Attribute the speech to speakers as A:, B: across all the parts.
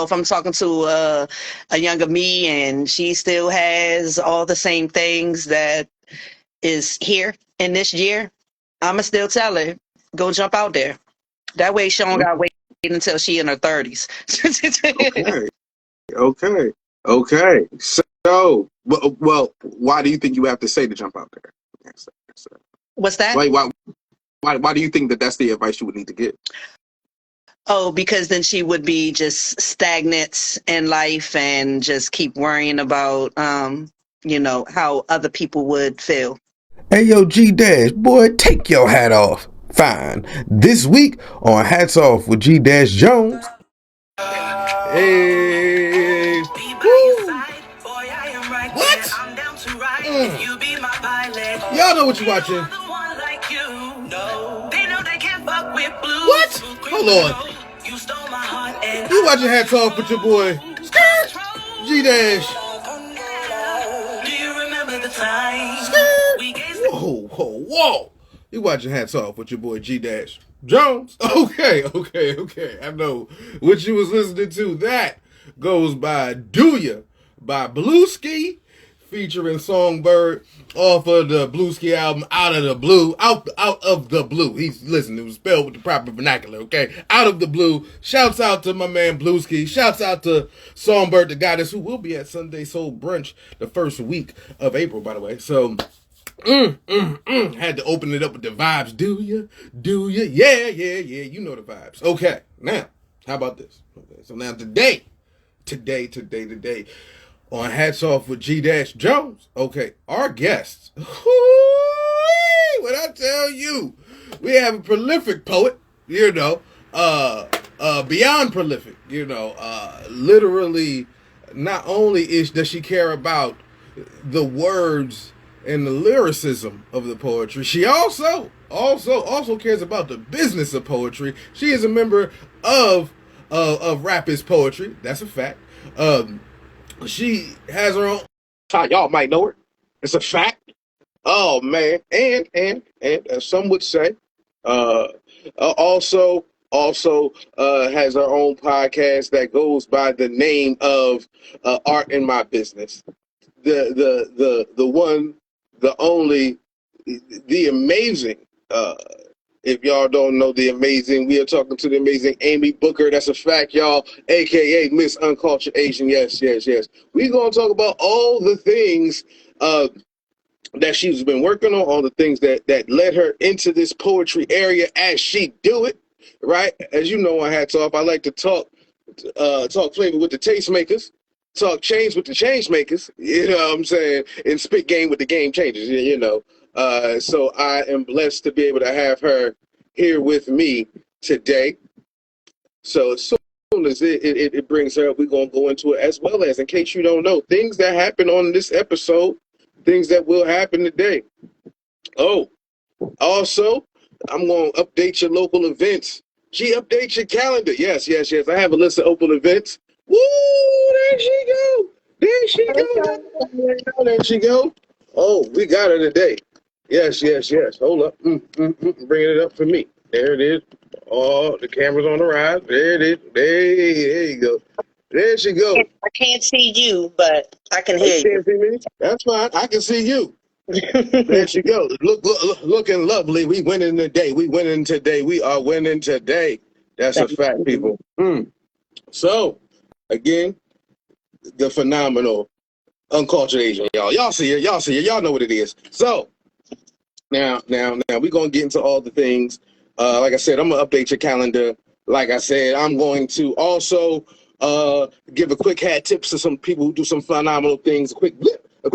A: if I'm talking to a younger me and she still has all the same things that is here in this year, I'ma still tell her, go jump out there. That way she don't gotta wait until she in her 30s.
B: Okay, okay, okay. So, well, why do you think you have to say to jump out there?
A: What's that?
B: Why do you think that that's the advice you would need to give?
A: Oh, because then she would be just stagnant in life and just keep worrying about, how other people would feel.
C: Hey yo, G Dash, boy, take your hat off. Fine. This week on Hats Off with G Dash Jones. Hey. Woo. What? Y'all know what you're watching. What? Hold on. You watching Hats Off with your boy G Dash. Whoa, whoa, whoa. You watching Hats Off with your boy G Dash Jones. Okay. I know what you was listening to. That goes by Do Ya by Blueski featuring Songbird off of the Blueski album Out of the Blue. Out of the Blue. Listen, it was spelled with the proper vernacular, okay? Out of the Blue. Shouts out to my man Blueski. Shouts out to Songbird, the goddess, who will be at Sunday Soul Brunch the first week of April, by the way. So had to open it up with the vibes. Do ya? Yeah. You know the vibes. Okay, now, how about this? Okay, so now today, on Hats Off with G Dash Jones. Okay, our guests. What I tell you, we have a prolific poet. Beyond prolific. Literally, not only does she care about the words and the lyricism of the poetry, she also cares about the business of poetry. She is a member of Rap is Poetry. That's a fact. She has her own.
B: Y'all might know her. It's a fact. Oh man, and as some would say, also has her own podcast that goes by the name of Art in My Business. The one, the only, the amazing. If y'all don't know the amazing, we are talking to the amazing Amy Booker. That's a fact, y'all, aka Miss Uncultured Asian. Yes. We're gonna talk about all the things that she's been working on, all the things that led her into this poetry area as she do it. Right, as you know, on Hats Off, I like to talk flavor with the tastemakers, talk change with the change makers. You know what I'm saying? And spit game with the game changers. So I am blessed to be able to have her here with me today. So as soon as it brings her up, we're going to go into it, as well as, in case you don't know, things that happen on this episode, things that will happen today. Oh, also, I'm going to update your local events. Update your calendar. Yes. I have a list of open events. Woo, there she go. There she go. Oh, we got her today. Yes. Hold up. Bringing it up for me. There it is. Oh, the camera's on the rise. There it is. There you go. There she goes.
A: I can't see you, but I can hear you.
B: Can't see me? That's fine. I can see you. There she goes. Looking lovely. We winning today. We are winning today. That's a fact, people. So, again, the phenomenal Uncultured Asian, y'all. Y'all see it. Y'all know what it is. So, now we're going to get into all the things. Like I said, I'm going to update your calendar. Like I said, I'm going to also give a quick hat tips to some people who do some phenomenal things. A quick blip. I'm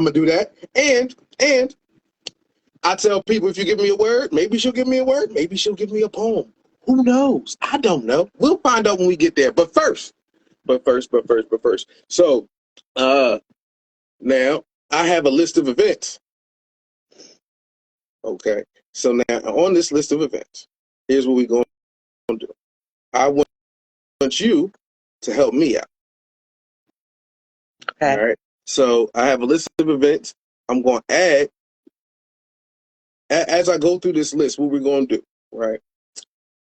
B: going to do that. And I tell people, if you give me a word, maybe she'll give me a word. Maybe she'll give me a poem. Who knows? I don't know. We'll find out when we get there. But first. So, now I have a list of events. Okay. So now on this list of events, here's what we're going to do. I want you to help me out.
A: Okay.
B: All right. So I have a list of events. I'm going to add, as I go through this list, what we're going to do, right?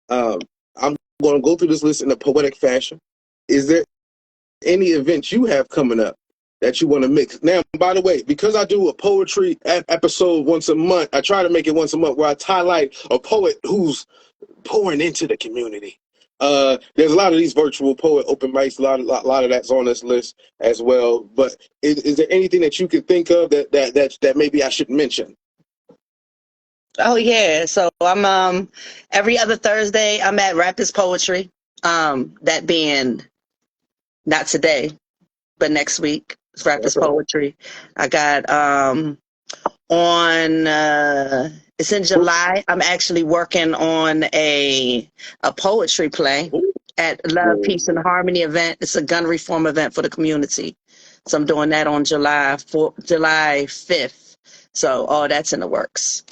B: I'm going to go through this list in a poetic fashion. is there any events you have coming up that you want to mix? Now, by the way, because I do a poetry episode once a month, I try to make it once a month where I highlight a poet who's pouring into the community. There's a lot of these virtual poet open mics, a lot of that's on this list as well. But is there anything that you can think of that maybe I should mention?
A: Oh yeah, so I'm every other Thursday I'm at Rapids Poetry. That being not today, but next week. It's Rapids Poetry. I got on it's in July. I'm actually working on a poetry play at Love, Peace, and Harmony event. It's a gun reform event for the community. So I'm doing that on July 5th. So all that's in the works.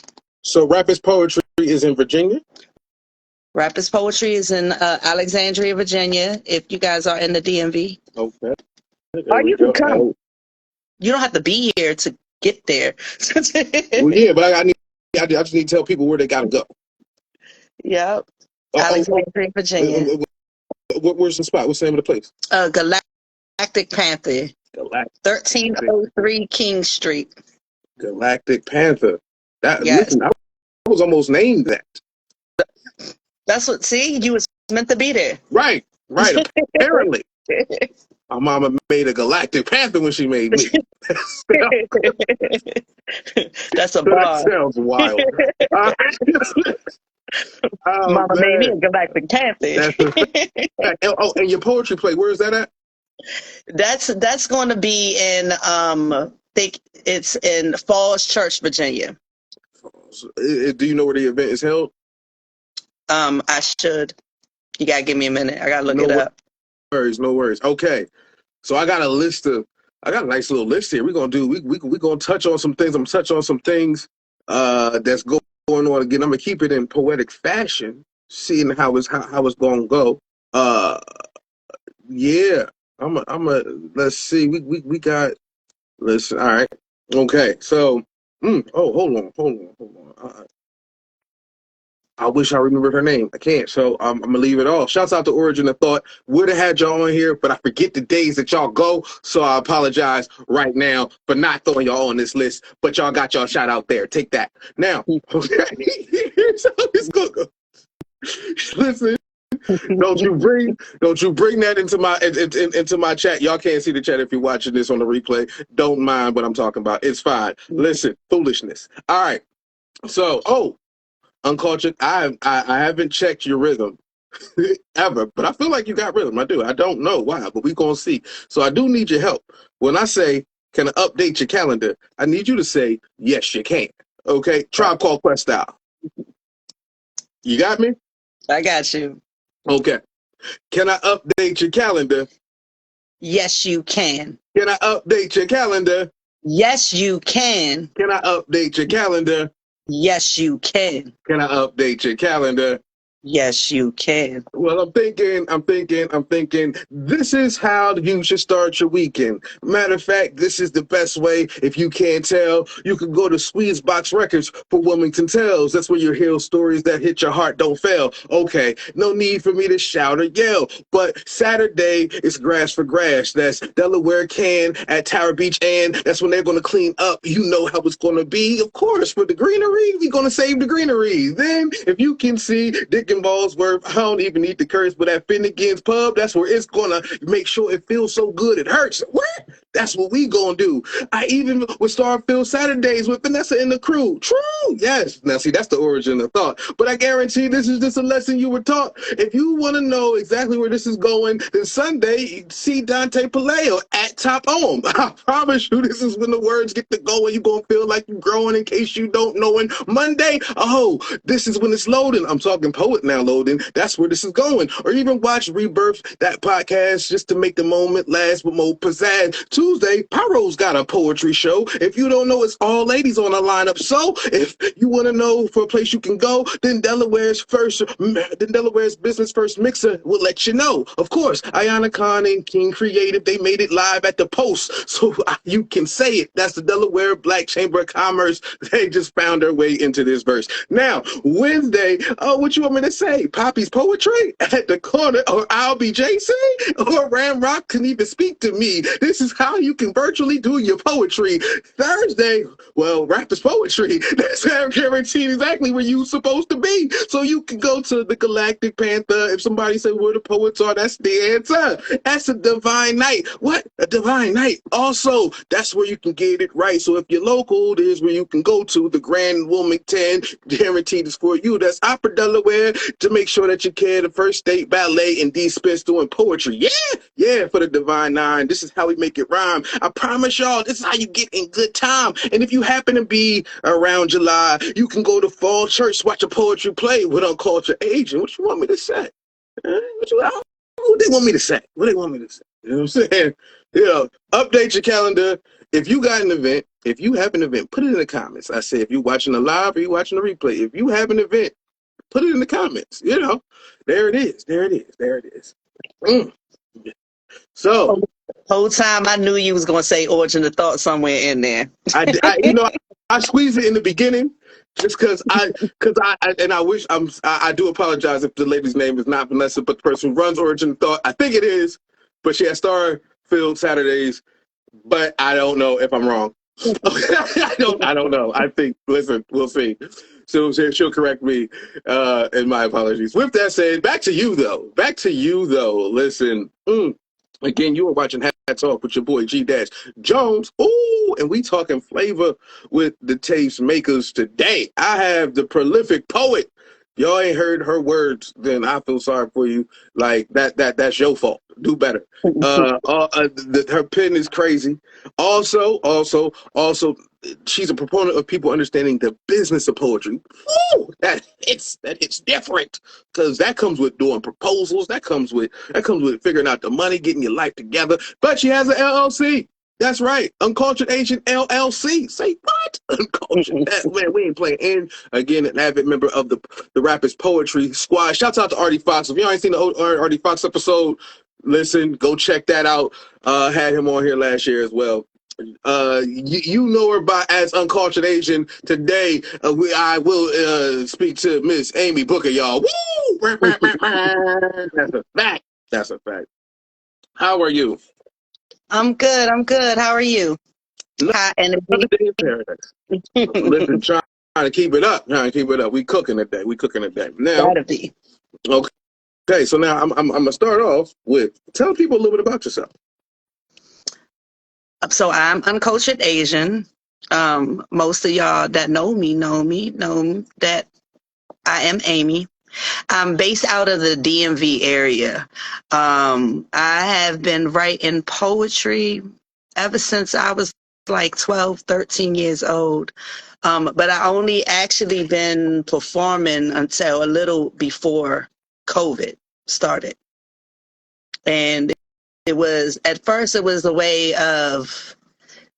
B: So Rapids Poetry is in Virginia?
A: Rapids Poetry is in Alexandria, Virginia, if you guys are in the DMV.
B: Okay.
A: Or you can come. You don't have to be here to get there.
B: Well, yeah, but I just need to tell people where they got to go.
A: Yep. Alexandria, Virginia.
B: Where's the spot? What's the name of the place?
A: Galactic Panther. 1303 King Street.
B: Galactic Panther.
A: Yes.
B: Listen, I was almost named that.
A: That's what, see, you was meant to be there.
B: Right. Apparently. My mama made a Galactic Panther when she made me.
A: That's a bar.
B: That sounds wild.
A: Mama made me a Galactic Panther.
B: And your poetry play, where is that at?
A: That's going to be in it's in Falls Church, Virginia.
B: Do you know where the event is held?
A: I should. You gotta give me a minute. I gotta look it up.
B: No worries. Okay, so I got a nice little list here. We're gonna touch on some things. I'm gonna touch on some things that's going on. Again, I'm gonna keep it in poetic fashion, seeing how it's gonna go. Yeah. Let's see. We got. Listen. All right. Okay. So. Hold on. I wish I remembered her name. I can't, so I'm gonna leave it off. Shouts out to Origin of Thought. Would have had y'all on here, but I forget the days that y'all go, so I apologize right now for not throwing y'all on this list. But y'all got y'all shout out there. Take that. Now, here's how this gonna go. Listen. Don't you bring that into my chat. Y'all can't see the chat if you're watching this on the replay. Don't mind what I'm talking about. It's fine. Listen, foolishness. All right. So, Uncultured, I haven't checked your rhythm ever, but I feel like you got rhythm. I do. I don't know why, but we gonna see. So I do need your help. When I say, can I update your calendar? I need you to say, yes, you can. Okay? Tribe Called Quest style. You got me?
A: I got you.
B: Okay. Can I update your calendar?
A: Yes, you can.
B: Can I update your calendar?
A: Yes, you can.
B: Can I update your calendar?
A: Yes, you can.
B: Can I update your calendar?
A: Yes, you can.
B: Well, I'm thinking, this is how you should start your weekend. Matter of fact, this is the best way. If you can't tell, you can go to Squeezebox Records for Wilmington Tales. That's where you hear stories that hit your heart don't fail. Okay, no need for me to shout or yell, but Saturday is Grass for Grass. That's Delaware Can at Tower Beach, and that's when they're going to clean up. You know how it's going to be. Of course, for the greenery, we're going to save the greenery. Then, if you can see Dick and Ballsworth, I don't even need the curse, but at Finnegan's Pub, that's where it's gonna make sure it feels so good it hurts. What? That's what we gonna do. I even would start Phil Saturdays with Vanessa and the crew. True, yes. Now see, that's the origin of thought. But I guarantee this is just a lesson you were taught. If you want to know exactly where this is going, then Sunday, see Dante Paleo at Top Home. I promise you, this is when the words get to go and you're gonna feel like you're growing in case you don't know. And Monday, this is when it's loading. I'm talking poet now loading. That's where this is going. Or even watch Rebirth, that podcast, just to make the moment last with more pizzazz. Tuesday, Pyro's got a poetry show. If you don't know, it's all ladies on the lineup. So if you want to know for a place you can go, then Delaware's business first mixer will let you know. Of course, Ayana Khan and King Creative, they made it live at the Post, so you can say it. That's the Delaware Black Chamber of Commerce. They just found their way into this verse. Now, Wednesday, what you want me to say? Poppy's Poetry at the corner, or I'll be JC, or Ramrock can even speak to me. This is how you can virtually do your poetry. Thursday, well, Rap is Poetry. That's guaranteed exactly where you're supposed to be. So you can go to the Galactic Panther. If somebody said where the poets are, that's the answer. That's a divine night. What? A divine night. Also, that's where you can get it right. So if you're local, there's where you can go to. The Grand Wilmington, guaranteed is for you. That's Opera Delaware, to make sure that you care. The First State Ballet and D. Spence doing poetry. Yeah, for the Divine Nine. This is how we make it rhyme. I promise y'all, this is how you get in good time. And if you happen to be around July, you can go to Fall Church, watch a poetry play with Uncultured Agent. What you want me to say? What they want me to say? What they want me to say? You know what I'm saying? Update your calendar. If you got an event, if you have an event, put it in the comments. I say, if you're watching the live or you're watching the replay, if you have an event, put it in the comments. There it is. There it is. So,
A: whole time I knew you was gonna say Origin of Thought somewhere in there.
B: I squeezed it in the beginning just because I do apologize if the lady's name is not Vanessa, but the person who runs Origin of Thought, I think it is, but she has Star-filled Saturdays, but I don't know if I'm wrong. I don't know. I think, listen, we'll see. So she'll correct me, and my apologies. With that said, back to you though. Listen, again, you were watching Hat Talk with your boy G Jones. Ooh, and we talking flavor with the taste makers today. I have the prolific poet. Y'all ain't heard her words, then I feel sorry for you. Like that's your fault. Do better. Her pen is crazy. Also, she's a proponent of people understanding the business of poetry. Woo! That it's different, because that comes with doing proposals. That comes with figuring out the money, getting your life together. But she has an LLC. That's right, Uncultured Agent LLC. Say what? Uncultured. Man, we ain't playing. And again, an avid member of the Rappers Poetry Squad. Shouts out to Artie Fox. If y'all ain't seen the Artie Fox episode, listen, go check that out. Had him on here last year as well. You know her as Uncultured Agent. Today, I will speak to Miss Amy Booker, y'all. Woo! That's a fact. How are you?
A: I'm good. How are you? Hot energy.
B: Listen, trying to keep it up. We cooking today. Now,
A: Gotta be.
B: Okay, so now I'm gonna start off with tell people a little bit about yourself.
A: So I'm Uncultured Asian. Most of y'all that know me know that I am Amy. I'm based out of the DMV area. I have been writing poetry ever since I was like 12, 13 years old. But I only actually been performing until a little before COVID started. And at first it was a way of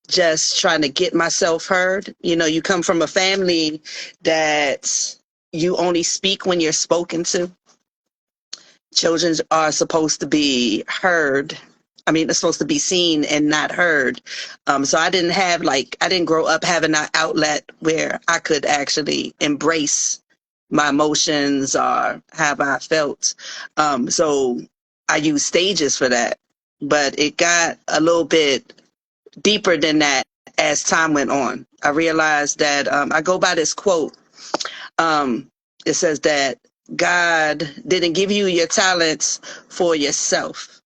A: just trying to get myself heard. You come from a family that you only speak when you're spoken to. Children are supposed to be heard. They're supposed to be seen and not heard. So I didn't grow up having an outlet where I could actually embrace my emotions or how I felt. So I used stages for that. But it got a little bit deeper than that as time went on. I realized that I go by this quote. It says that God didn't give you your talents for yourself.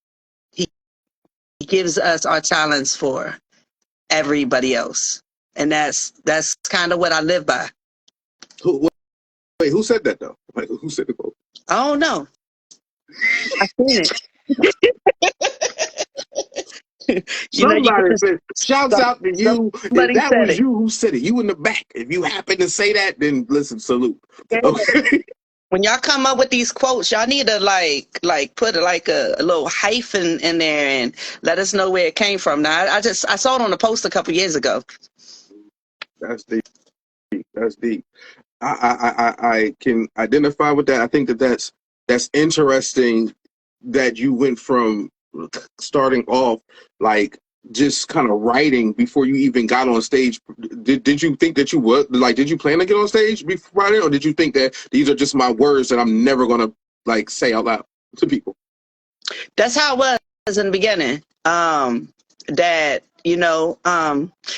A: He gives us our talents for everybody else. And that's kind of what I live by.
B: Wait, who said that though? Who said the quote?
A: I don't know. I seen it.
B: Somebody said, shouts out to you. If that was
A: it.
B: you who said it, you in the back. If you happen to say that, then listen, salute. Okay.
A: When y'all come up with these quotes, y'all need to like put like a little hyphen in there and let us know where it came from. Now, I saw it on a post a couple years ago.
B: That's deep. That's deep. I can identify with that. I think that's interesting that you went from starting off like just kind of writing before you even got on stage. Did you think that you would like? Did you plan to get on stage before writing, or did you think that these are just my words that I'm never gonna like say out loud to people?
A: That's how it was in the beginning. That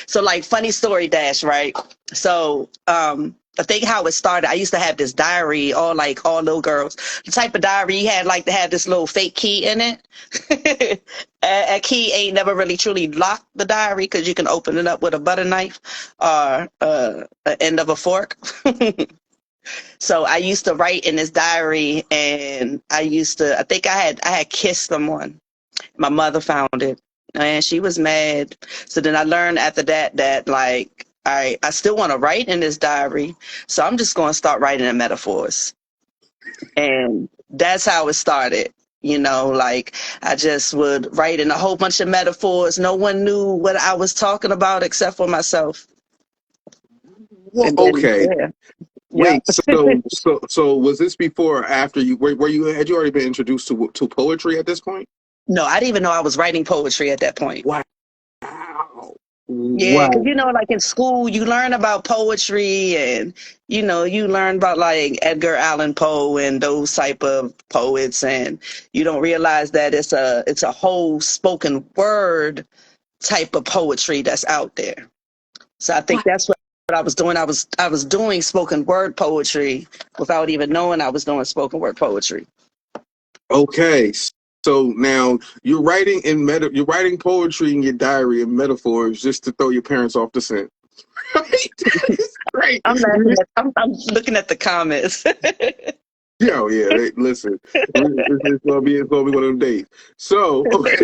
A: so like funny story dash, right? So I think how it started, I used to have this diary, all little girls, the type of diary you had like to have this little fake key in it. A key ain't never really truly locked the diary because you can open it up with a butter knife or an end of a fork. So I used to write in this diary, and I think I had kissed someone. My mother found it, and she was mad. So then I learned after that like I still want to write in this diary, so I'm just going to start writing in metaphors, and that's how it started. Like I just would write in a whole bunch of metaphors. No one knew what I was talking about except for myself.
B: Well,
A: And then,
B: okay.
A: yeah.
B: Wait,
A: Yep.
B: so was this before or after you had you already been introduced to poetry at this point?
A: No, I didn't even know I was writing poetry at that point.
B: Wow.
A: Yeah, because
B: Wow.
A: like in school, you learn about poetry, and you learn about like Edgar Allan Poe and those type of poets, and you don't realize that it's a whole spoken word type of poetry that's out there. So I think that's what I was doing. I was doing spoken word poetry without even knowing I was doing spoken word poetry.
B: Okay. So now you're writing poetry in your diary and metaphors just to throw your parents off the scent. Right? That's great.
A: I'm laughing I'm looking at the comments.
B: Yo, yeah, listen. It's gonna be one of them days. So okay.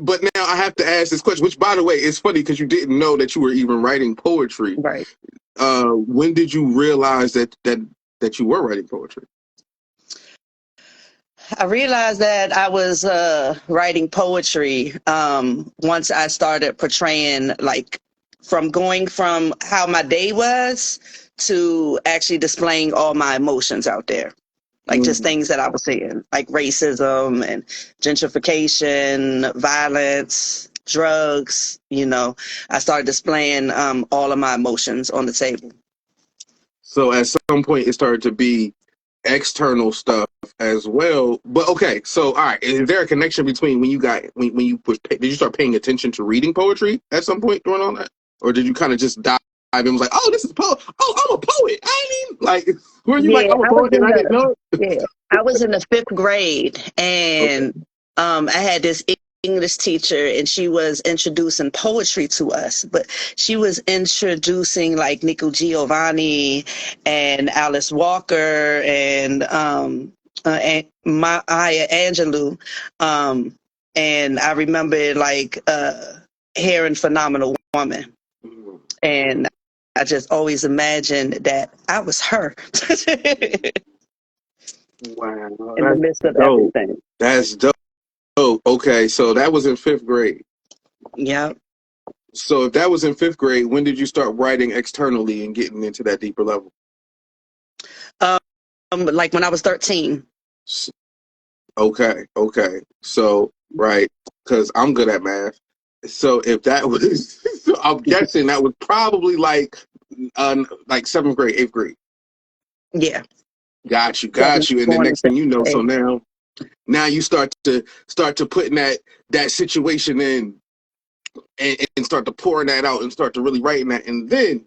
B: But now I have to ask this question, which by the way, it's funny because you didn't know that you were even writing poetry.
A: Right.
B: When did you realize that you were writing poetry?
A: I realized that I was writing poetry once I started portraying, like, from going from how my day was to actually displaying all my emotions out there. Like, just things that I was seeing, like racism and gentrification, violence, drugs. I started displaying all of my emotions on the table.
B: So at some point it started to be external stuff as well. But okay, so all right, is there a connection between when did you start paying attention to reading poetry at some point during all that, or did you kind of just dive in was like, oh, this is poet. Oh, I'm a poet. I mean, like, were you like,
A: Yeah,
B: I'm a poet and I didn't know it?
A: yeah, I was in the fifth grade,
B: Okay.
A: and I had this English teacher, and she was introducing poetry to us, but she was introducing like Nico Giovanni and Alice Walker and Maya Angelou, and I remember like hearing Phenomenal Woman, and I just always imagined that I was her.
B: Wow,
A: In the
B: that's
A: midst of
B: dope.
A: everything.
B: That's dope. Okay, so that was in fifth grade.
A: Yeah.
B: So if that was in fifth grade, when did you start writing externally and getting into that deeper level?
A: Like when I was 13.
B: Okay. So, right, because I'm good at math. So if that was, so I'm guessing that was probably like seventh grade, eighth grade.
A: Yeah.
B: Got you.
A: Seven,
B: And the
A: going
B: next
A: into
B: thing you know, so
A: eight.
B: now you start to putting that situation in and start to pouring that out and start to really writing that, and then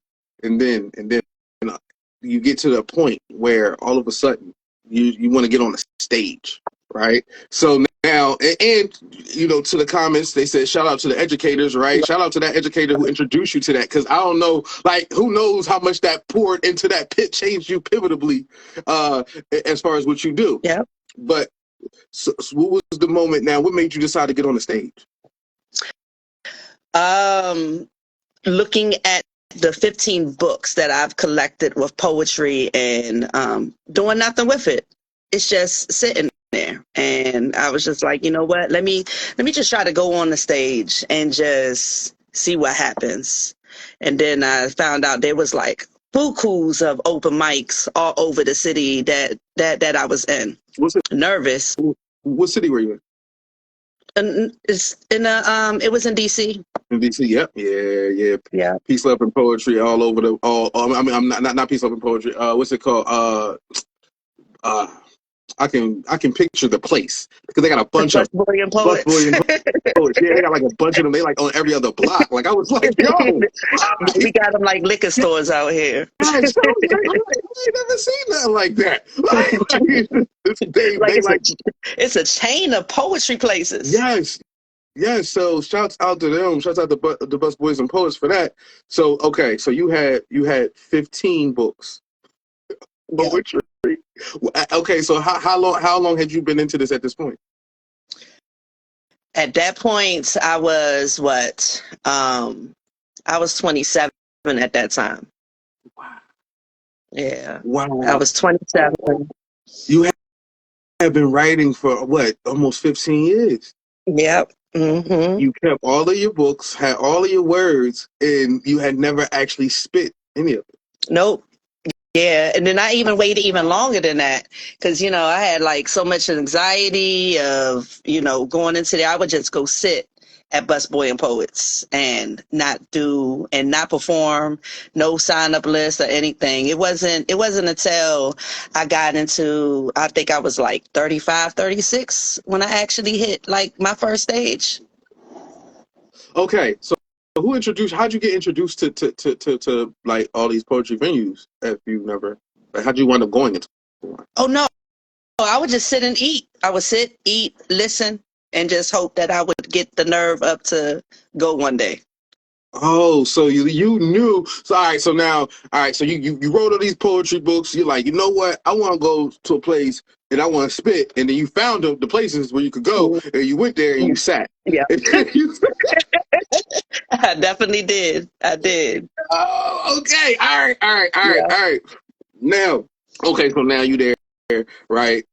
B: you get to the point where all of a sudden you want to get on the stage, right? So now, and to the comments, they said shout out to the educators, right? Shout out to that educator who introduced you to that, because I don't know, like, who knows how much that poured into that pit changed you pivotably, as far as what you do.
A: Yeah.
B: But so what was the moment now? What made you decide to get on the stage?
A: Looking at the 15 books that I've collected with poetry and doing nothing with it. It's just sitting there. And I was just like, you know what? Let me just try to go on the stage and just see what happens. And then I found out there was like bukus of open mics all over the city that I was in.
B: What's it?
A: Nervous.
B: What city were you in?
A: And it's in it was in DC.
B: In DC, yep, yeah.
A: Yeah.
B: Peace, love, and poetry all over the I mean, I'm not peace, love, and poetry. What's it called? I can picture the place because they got a bunch of
A: Busboy and Poets.
B: busboy and poets. Yeah, they got like a bunch of them. They like on every other block. Like I was like, yo,
A: We got them like liquor stores out here.
B: I ain't never seen nothing like that.
A: It's a chain of poetry places.
B: Yes. So shouts out to them. Shouts out to the Bus Boys and Poets for that. So okay, so you had 15 books.
A: Yeah.
B: Poetry. Okay, so how long had you been into this at this point?
A: At that point, I was what? I was 27 at that time.
B: Wow.
A: Yeah.
B: Wow.
A: I was 27.
B: You have been writing for what? Almost 15 years.
A: Yep. Mm-hmm.
B: You kept all of your books, had all of your words, and you had never actually spit any of it.
A: Nope. Yeah, and then I even waited even longer than that because, you know, I had like so much anxiety of, you know, going into there. I would just go sit at Busboy and Poets and not perform, no sign up list or anything. It wasn't until I got into, I think I was like 35, 36 when I actually hit like my first stage.
B: Okay, so how'd you get introduced to like all these poetry venues if you never, like how'd you wind up going into one?
A: Oh, no, I would just sit and eat. I would sit, eat, listen, and just hope that I would get the nerve up to go one day.
B: Oh, so you knew. So so you wrote all these poetry books. You're like, you know what? I want to go to a place and I want to spit. And then you found the places where you could go, and you went there and you sat.
A: Yeah. I definitely did. I did.
B: Oh, okay. All right. Now, okay, so now you there, right?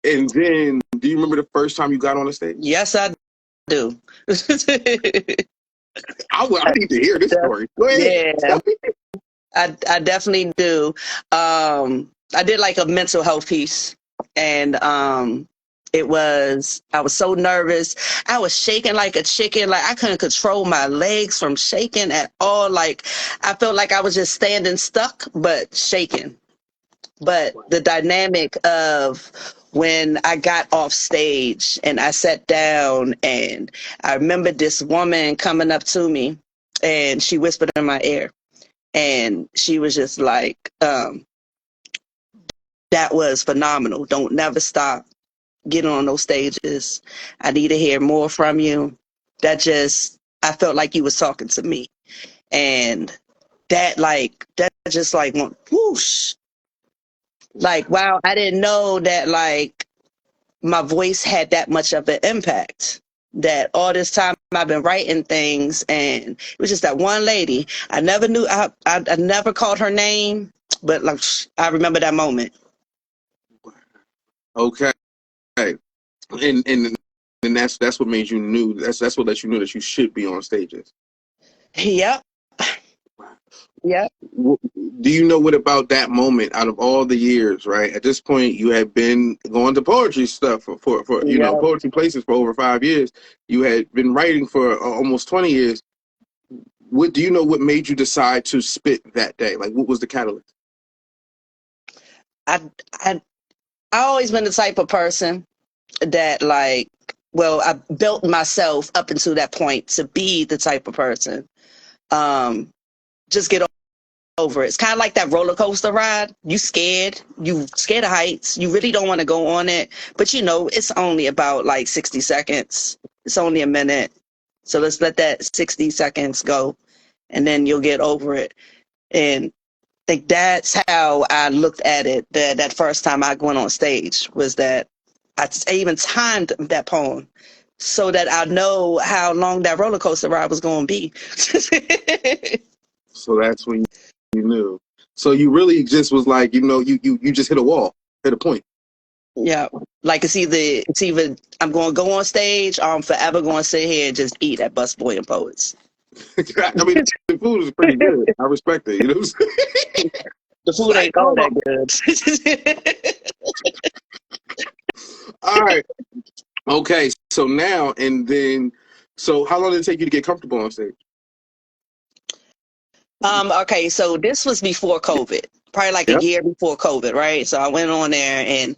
B: And then, do you remember the first time you got on the stage?
A: Yes, I do.
B: I need to hear this story. Go ahead.
A: Yeah, I definitely do. I did like a mental health piece, and I was so nervous. I was shaking like a chicken. Like I couldn't control my legs from shaking at all. Like I felt like I was just standing stuck, but shaking. But the dynamic of when I got off stage and I sat down, and I remember this woman coming up to me and she whispered in my ear, and she was just like, that was phenomenal. Don't never stop getting on those stages. I need to hear more from you. I felt like you was talking to me. And that just like went whoosh. Like, wow, I didn't know that like my voice had that much of an impact. That all this time I've been writing things, and it was just that one lady. I never knew, I never called her name, but like I remember that moment.
B: Okay. And that's what made you knew. That's what let you know that you should be on stages.
A: Yep. Yep.
B: Do you know what about that moment out of all the years, right? At this point, you had been going to poetry stuff for poetry places for over 5 years. You had been writing for almost 20 years. What do you know what made you decide to spit that day? Like, what was the catalyst?
A: I always been the type of person that I built myself up until that point to be the type of person. Just get over it. It's kind of like that roller coaster ride. You scared of heights. You really don't want to go on it, but you know, it's only about like 60 seconds. It's only a minute. So let's let that 60 seconds go, and then you'll get over it. And I think that's how I looked at it. That first time I went on stage was that I even timed that poem so that I know how long that roller coaster ride was going to be.
B: So that's when you knew. So you really just was like, you just hit a wall, hit a point.
A: Yeah. Like it's either I'm gonna go on stage or I'm forever gonna sit here and just eat at Busboy and Poets.
B: I mean, the food is pretty good. I respect it. You know what I'm saying?
A: The food ain't all
B: Hold on.
A: that good.
B: All right. Okay. So now and then. So how long did it take you to get comfortable on stage?
A: Okay, so this was before COVID, probably like a
B: Yep.
A: year before COVID, right? So I went on there and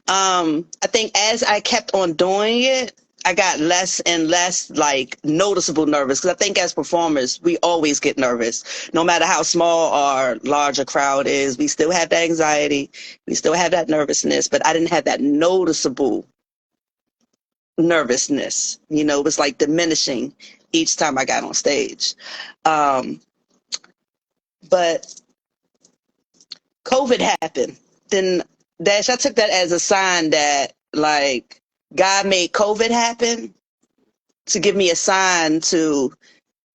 A: I think as I kept on doing it, I got less and less like noticeable nervous because I think as performers, we always get nervous. No matter how small or large a crowd is, we still have that anxiety, we still have that nervousness, but I didn't have that noticeable nervousness. It was like diminishing each time I got on stage. But COVID happened. Then I took that as a sign that like God made COVID happen to give me a sign to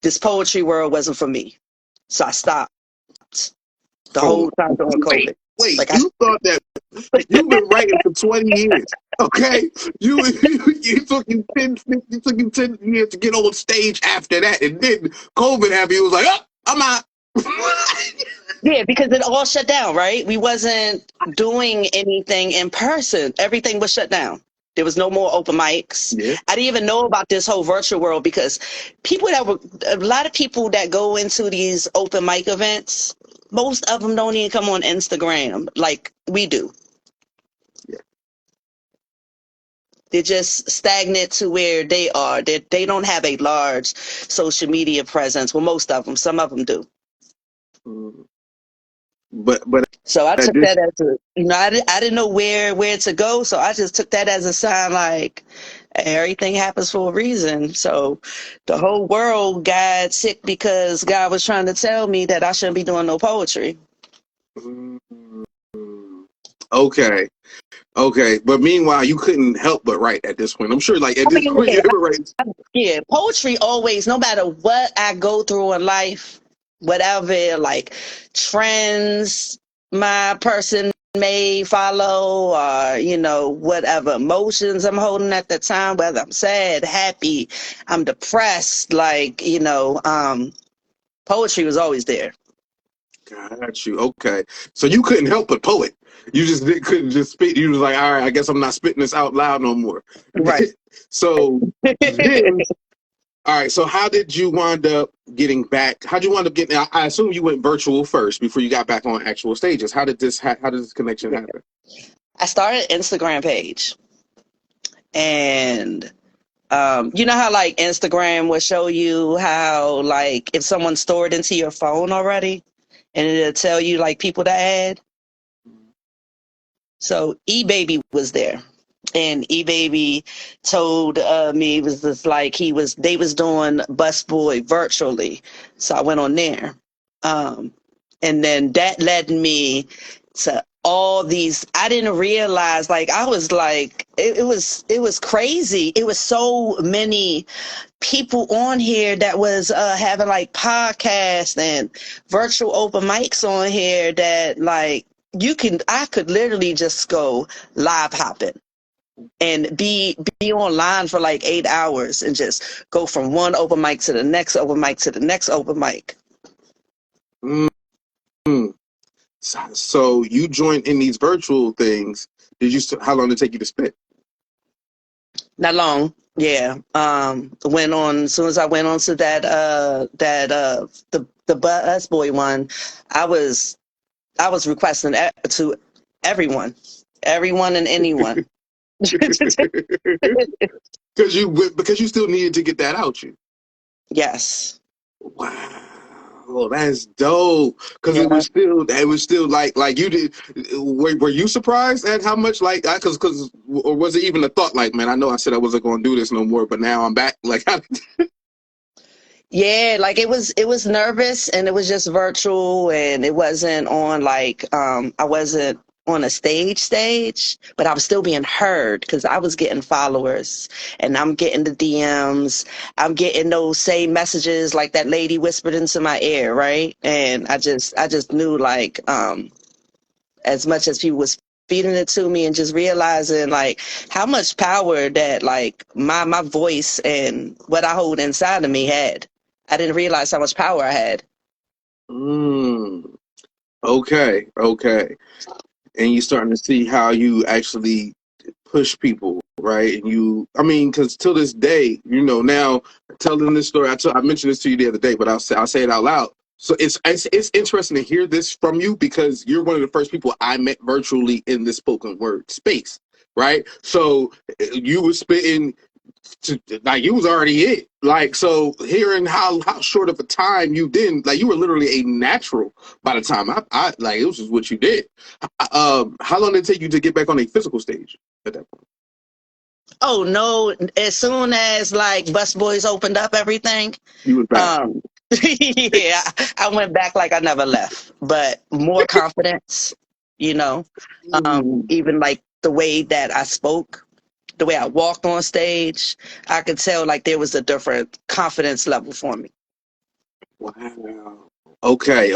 A: this poetry world wasn't for me. So I stopped the
B: Hold
A: whole time during
B: Wait,
A: COVID.
B: wait.
A: Like
B: You thought that you've been writing for 20 years. Okay? It took you 10 years to get on stage after that. And then COVID happened. You was like, oh, I'm out.
A: yeah, because it all shut down, right? We wasn't doing anything in person. Everything was shut down. There was no more open mics.
B: Yeah.
A: I didn't even know about this whole virtual world because a lot of people that go into these open mic events, most of them don't even come on Instagram like we do.
B: Yeah.
A: They're just stagnant to where they are. They don't have a large social media presence. Well, most of them. Some of them do.
B: But
A: So I
B: at
A: took
B: this
A: that as I didn't know where to go. So I just took that as a sign like everything happens for a reason. So the whole world got sick because God was trying to tell me that I shouldn't be doing no poetry.
B: Okay. Okay. But meanwhile, you couldn't help but write at this point. I'm sure like at
A: I
B: this
A: mean,
B: point you ever write.
A: yeah, poetry always, no matter what I go through in life, whatever like trends my person may follow or whatever emotions I'm holding at the time, whether I'm sad, happy, I'm depressed, poetry was always there.
B: Got you. Okay. So you couldn't help but poet. You just couldn't just spit. You was like, all right, I guess I'm not spitting this out loud no more.
A: Right.
B: So then, all right. So how did you wind up getting back? How'd you wind up getting? I assume you went virtual first before you got back on actual stages. How did this connection happen?
A: I started an Instagram page and you know how like Instagram will show you how like if someone's stored into your phone already and it'll tell you like people to add. So eBaby was there. And eBaby told me it was just like they was doing Busboy virtually. So I went on there. And then that led me to all these. I didn't realize like I was like it was crazy. It was so many people on here that was having like podcasts and virtual open mics on here that like I could literally just go live hopping and be online for like 8 hours and just go from one open mic to the next open mic to the next open mic.
B: Mm-hmm. So you joined in these virtual things. How long did it take you to spit?
A: Not long. Yeah. Went on as soon as I went on to the Busboy one, I was requesting to everyone and anyone.
B: Because you still needed to get that out you.
A: Yes.
B: Wow. Oh, that's dope. Because
A: Yeah.
B: it was still like you did. Were you surprised at how much or was it even a thought like, man, I know I said I wasn't going to do this no more, but now I'm back. Like,
A: Yeah, like it was nervous and it was just virtual and it wasn't on like I wasn't on a stage, but I was still being heard because I was getting followers and I'm getting the DMs. I'm getting those same messages like that lady whispered into my ear, right? And I just knew like as much as people was feeding it to me and just realizing like how much power that like my voice and what I hold inside of me had. I didn't realize how much power I had.
B: Okay, okay. And you're starting to see how you actually push people, right? And I mean, because till this day, now telling this story, I mentioned this to you the other day, but I'll say it out loud. So it's interesting to hear this from you because you're one of the first people I met virtually in this spoken word space, right? So you were spitting. Like you was already it. Like so, hearing how short of a time you did, like you were literally a natural by the time I like it was just what you did. How long did it take you to get back on a physical stage at that point?
A: Oh no! As soon as like Busboys opened up everything,
B: You was back.
A: yeah, I went back like I never left, but more confidence. You know, even like the way that I spoke, the way I walked on stage, I could tell like there was a different confidence level for me.
B: Wow. Okay.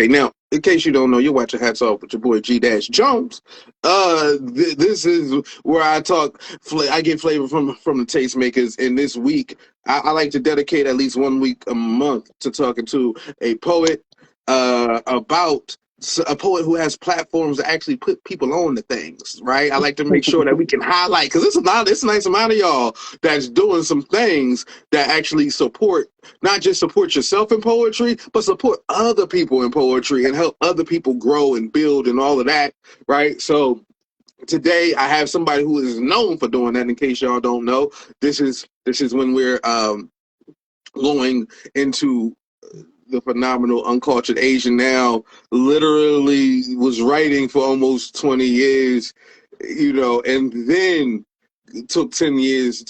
B: Now, in case you don't know, you're watching Hats Off with your boy G Dash Jones. This is where I talk. I get flavor from the tastemakers. And this week, I like to dedicate at least 1 week a month to talking to a poet about a poet who has platforms to actually put people on to things, right? I like to make sure that we can highlight because it's a nice amount of y'all that's doing some things that actually not just support yourself in poetry, but support other people in poetry and help other people grow and build and all of that, right? So today I have somebody who is known for doing that. In case y'all don't know, this is when we're going into the phenomenal Uncultured Asian now. Literally was writing for almost 20 years, and then it took 10 years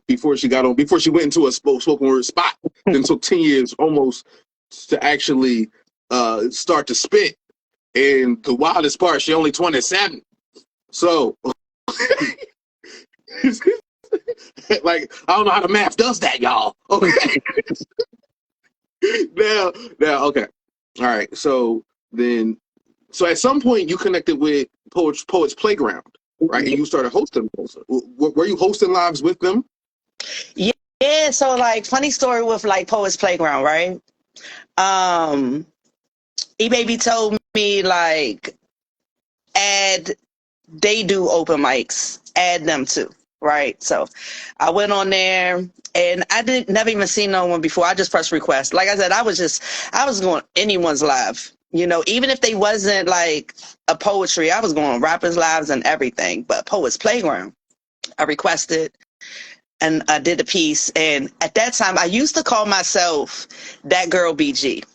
B: before she went into a spoken word spot. Then took 10 years almost to actually start to spit. And the wildest part, she only 27. So like I don't know how the math does that, y'all. Okay. now, okay. All right. So at some point you connected with Poets Playground, right? And you started hosting. Were you hosting lives with them?
A: Yeah. So like funny story with like Poets Playground, right? E-Baby told me like they do open mics, add them too, right? So I went on there and I never even seen no one before. I just pressed request. Like I said, I was going anyone's live, even if they wasn't like a poetry, I was going rappers' lives and everything. But Poets Playground, I requested and I did a piece. And at that time, I used to call myself That Girl BG.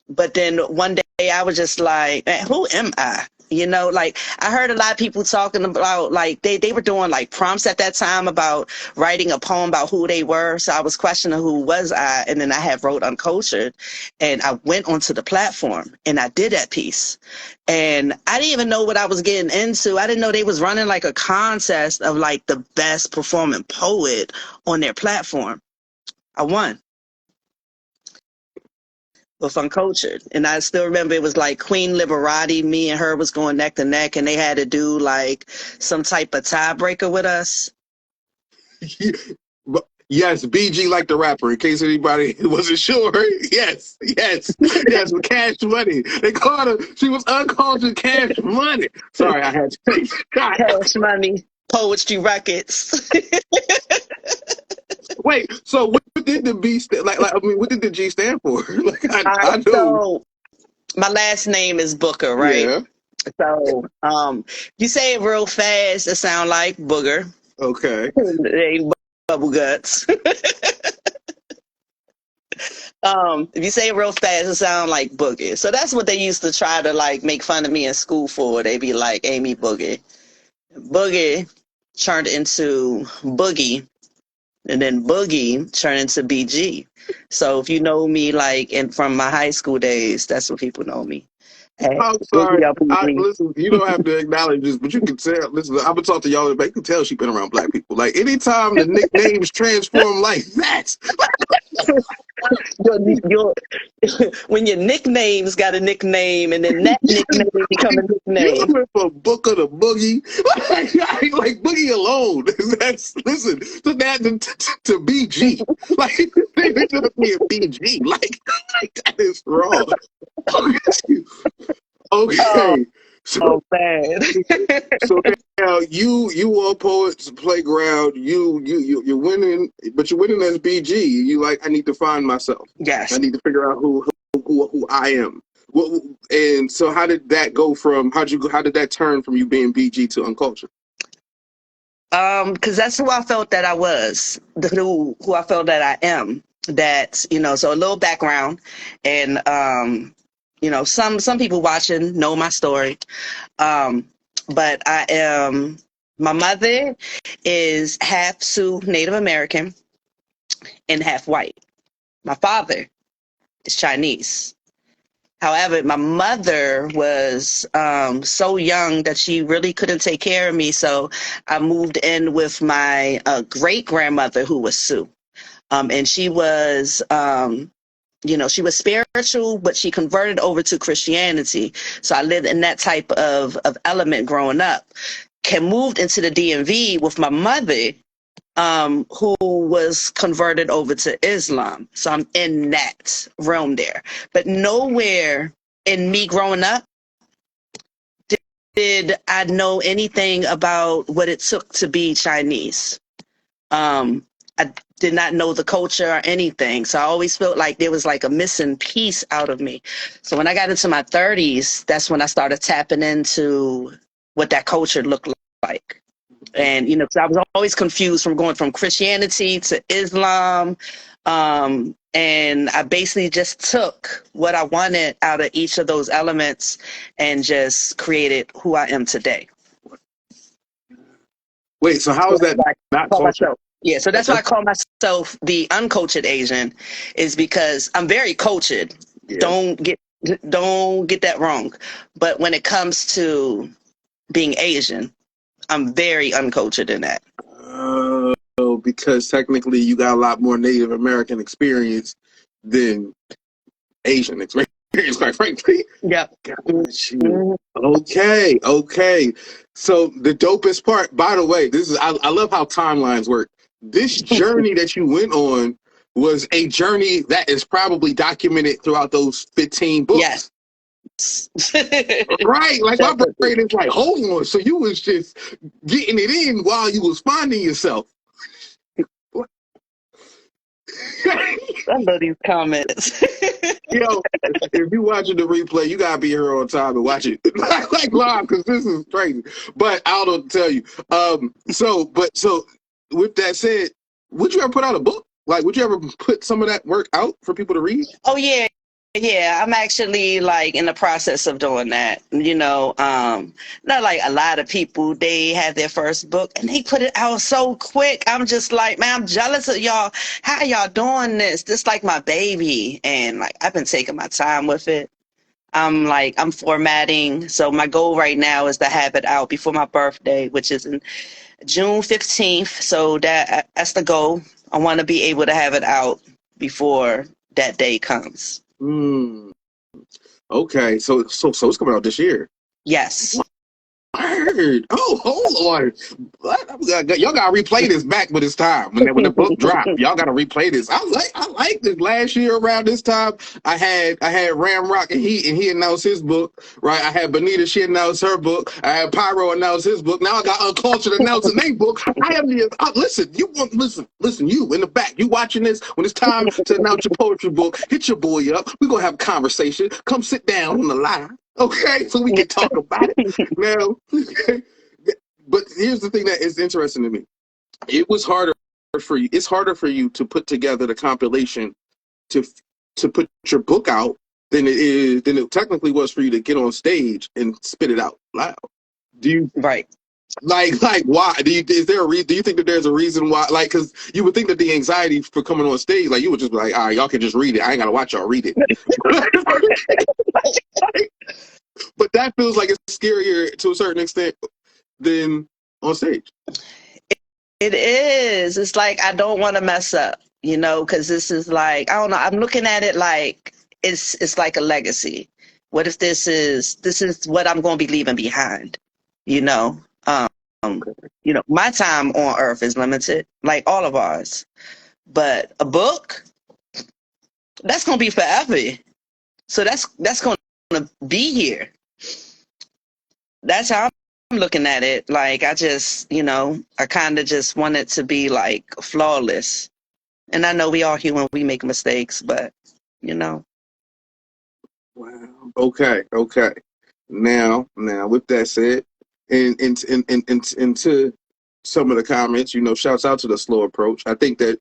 A: But then one day I was just like, man, who am I? Like I heard a lot of people talking about like they were doing like prompts at that time about writing a poem about who they were. So I was questioning who was I, and then I had wrote Uncultured, and I went onto the platform and I did that piece, and I didn't even know what I was getting into. I didn't know they was running like a contest of like the best performing poet on their platform. I won with Uncultured. And I still remember it was like Queen Liberati, me and her was going neck to neck, and they had to do like some type of tiebreaker with us.
B: Yes, BG like the rapper, in case anybody wasn't sure. Yes. With Cash Money. They called her, she was Uncultured Cash Money. Sorry, I had to say
A: Cash Money, Poetry Records.
B: Wait, so what did the B stand what did the G stand for? Like I know.
A: So my last name is Booker, right?
B: Yeah.
A: So you say it real fast, it sounds like booger.
B: Okay.
A: They bubble guts. If you say it real fast, it sounds like boogie. So that's what they used to try to like make fun of me in school for. They be like Amy Boogie. Boogie turned into Boogie, and then Boogie turned into BG. So if you know me like from my high school days, that's what people know me. Hey,
B: I'm
A: good
B: sorry.
A: job, PG.
B: Listen, you don't have to acknowledge this, but you can tell. Listen, I'm gonna talk to y'all, but you can tell she's been around black people. Like anytime the nicknames transform like that,
A: Your, when your nickname's got a nickname, and then that nickname become a
B: you
A: nickname.
B: went for Book of the Boogie, like Boogie alone. That's listen to that to BG, like they should have been BG. Like that is wrong.
A: Oh,
B: Okay, so
A: oh man.
B: so now you on Poets Playground, you're winning, but you're winning as BG. You like, I need to find myself. I
A: Yes.
B: need to figure out who I am. And so how did that go from how did that turn from you being BG to Uncultured?
A: Because that's who I felt that I was, who I felt that I am. That, so a little background, and some people watching know my story. But my mother is half Sioux Native American and half white. My father is Chinese. However, my mother was so young that she really couldn't take care of me. So I moved in with my great grandmother, who was Sioux. And she was, she was spiritual, but she converted over to Christianity. So I lived in that type of element growing up. Moved into the DMV with my mother, who was converted over to Islam. So I'm in that realm there. But nowhere in me growing up did I know anything about what it took to be Chinese. I did not know the culture or anything. So I always felt like there was like a missing piece out of me. So when I got into my 30s, that's when I started tapping into what that culture looked like. And, 'cause I was always confused from going from Christianity to Islam. And I basically just took what I wanted out of each of those elements and just created who I am today.
B: Wait, so how is that not
A: Call
B: culture?
A: myself. Yeah, so that's why I call myself the uncultured Asian, is because I'm very cultured.
B: Yeah.
A: Don't get that wrong. But when it comes to being Asian, I'm very uncultured in that.
B: Because technically you got a lot more Native American experience than Asian experience, quite frankly.
A: Yep.
B: Got you. Okay. So the dopest part, by the way, I love how timelines work. This journey that you went on was a journey that is probably documented throughout those 15 books.
A: Yes.
B: Right, like my brain is like, hold on. So you was just getting it in while you was finding yourself.
A: I love these comments.
B: Yo, if you watching the replay, you gotta be here on time and watch it like live, because this is crazy. But I'll tell you. So with that said, would you ever put out a book? Like, would you ever put some of that work out for people to read?
A: Oh yeah. Yeah, I'm actually like in the process of doing that. Not like a lot of people, they have their first book and they put it out so quick. I'm just like, man, I'm jealous of y'all. How y'all doing this? This like my baby. And like I've been taking my time with it. I'm formatting. So my goal right now is to have it out before my birthday, which is in June 15th. So that's the goal. I want to be able to have it out before that day comes.
B: Okay, so it's coming out this year.
A: Yes.
B: Word. Oh, hold on. Y'all gotta replay this back when it's time. When the book dropped, y'all gotta replay this. I like this. Last year around this time, I had Ramrock and he announced his book. Right. I had Bonita, she announced her book. I had Pyro announce his book. Now I got Uncultured announcing their book. I have the listen. You in the back. You watching this? When it's time to announce your poetry book, hit your boy up. We're gonna have a conversation. Come sit down on the line. Okay, so we can talk about it now. But here's the thing that is interesting to me. It was harder for you. It's harder for you to put together the compilation to put your book out than it technically was for you to get on stage and spit it out loud. Do you
A: Right.
B: like why? Do you think that there's a reason why? Like, because you would think that the anxiety for coming on stage, like you would just be like, all right, y'all can just read it. I ain't gotta watch y'all read it. But that feels like it's scarier to a certain extent than on stage.
A: It is. It's like I don't want to mess up, because this is like, I don't know. I'm looking at it like it's like a legacy. What if this is what I'm going to be leaving behind? You know, um, my time on Earth is limited, like all of ours. But a book, that's going to be forever. So that's going to be here. That's how I'm looking at it. Like I just, I kind of just want it to be like flawless. And I know we all human, we make mistakes, but
B: Wow. Okay. Now, with that said, and into some of the comments, shouts out to the slow approach. I think that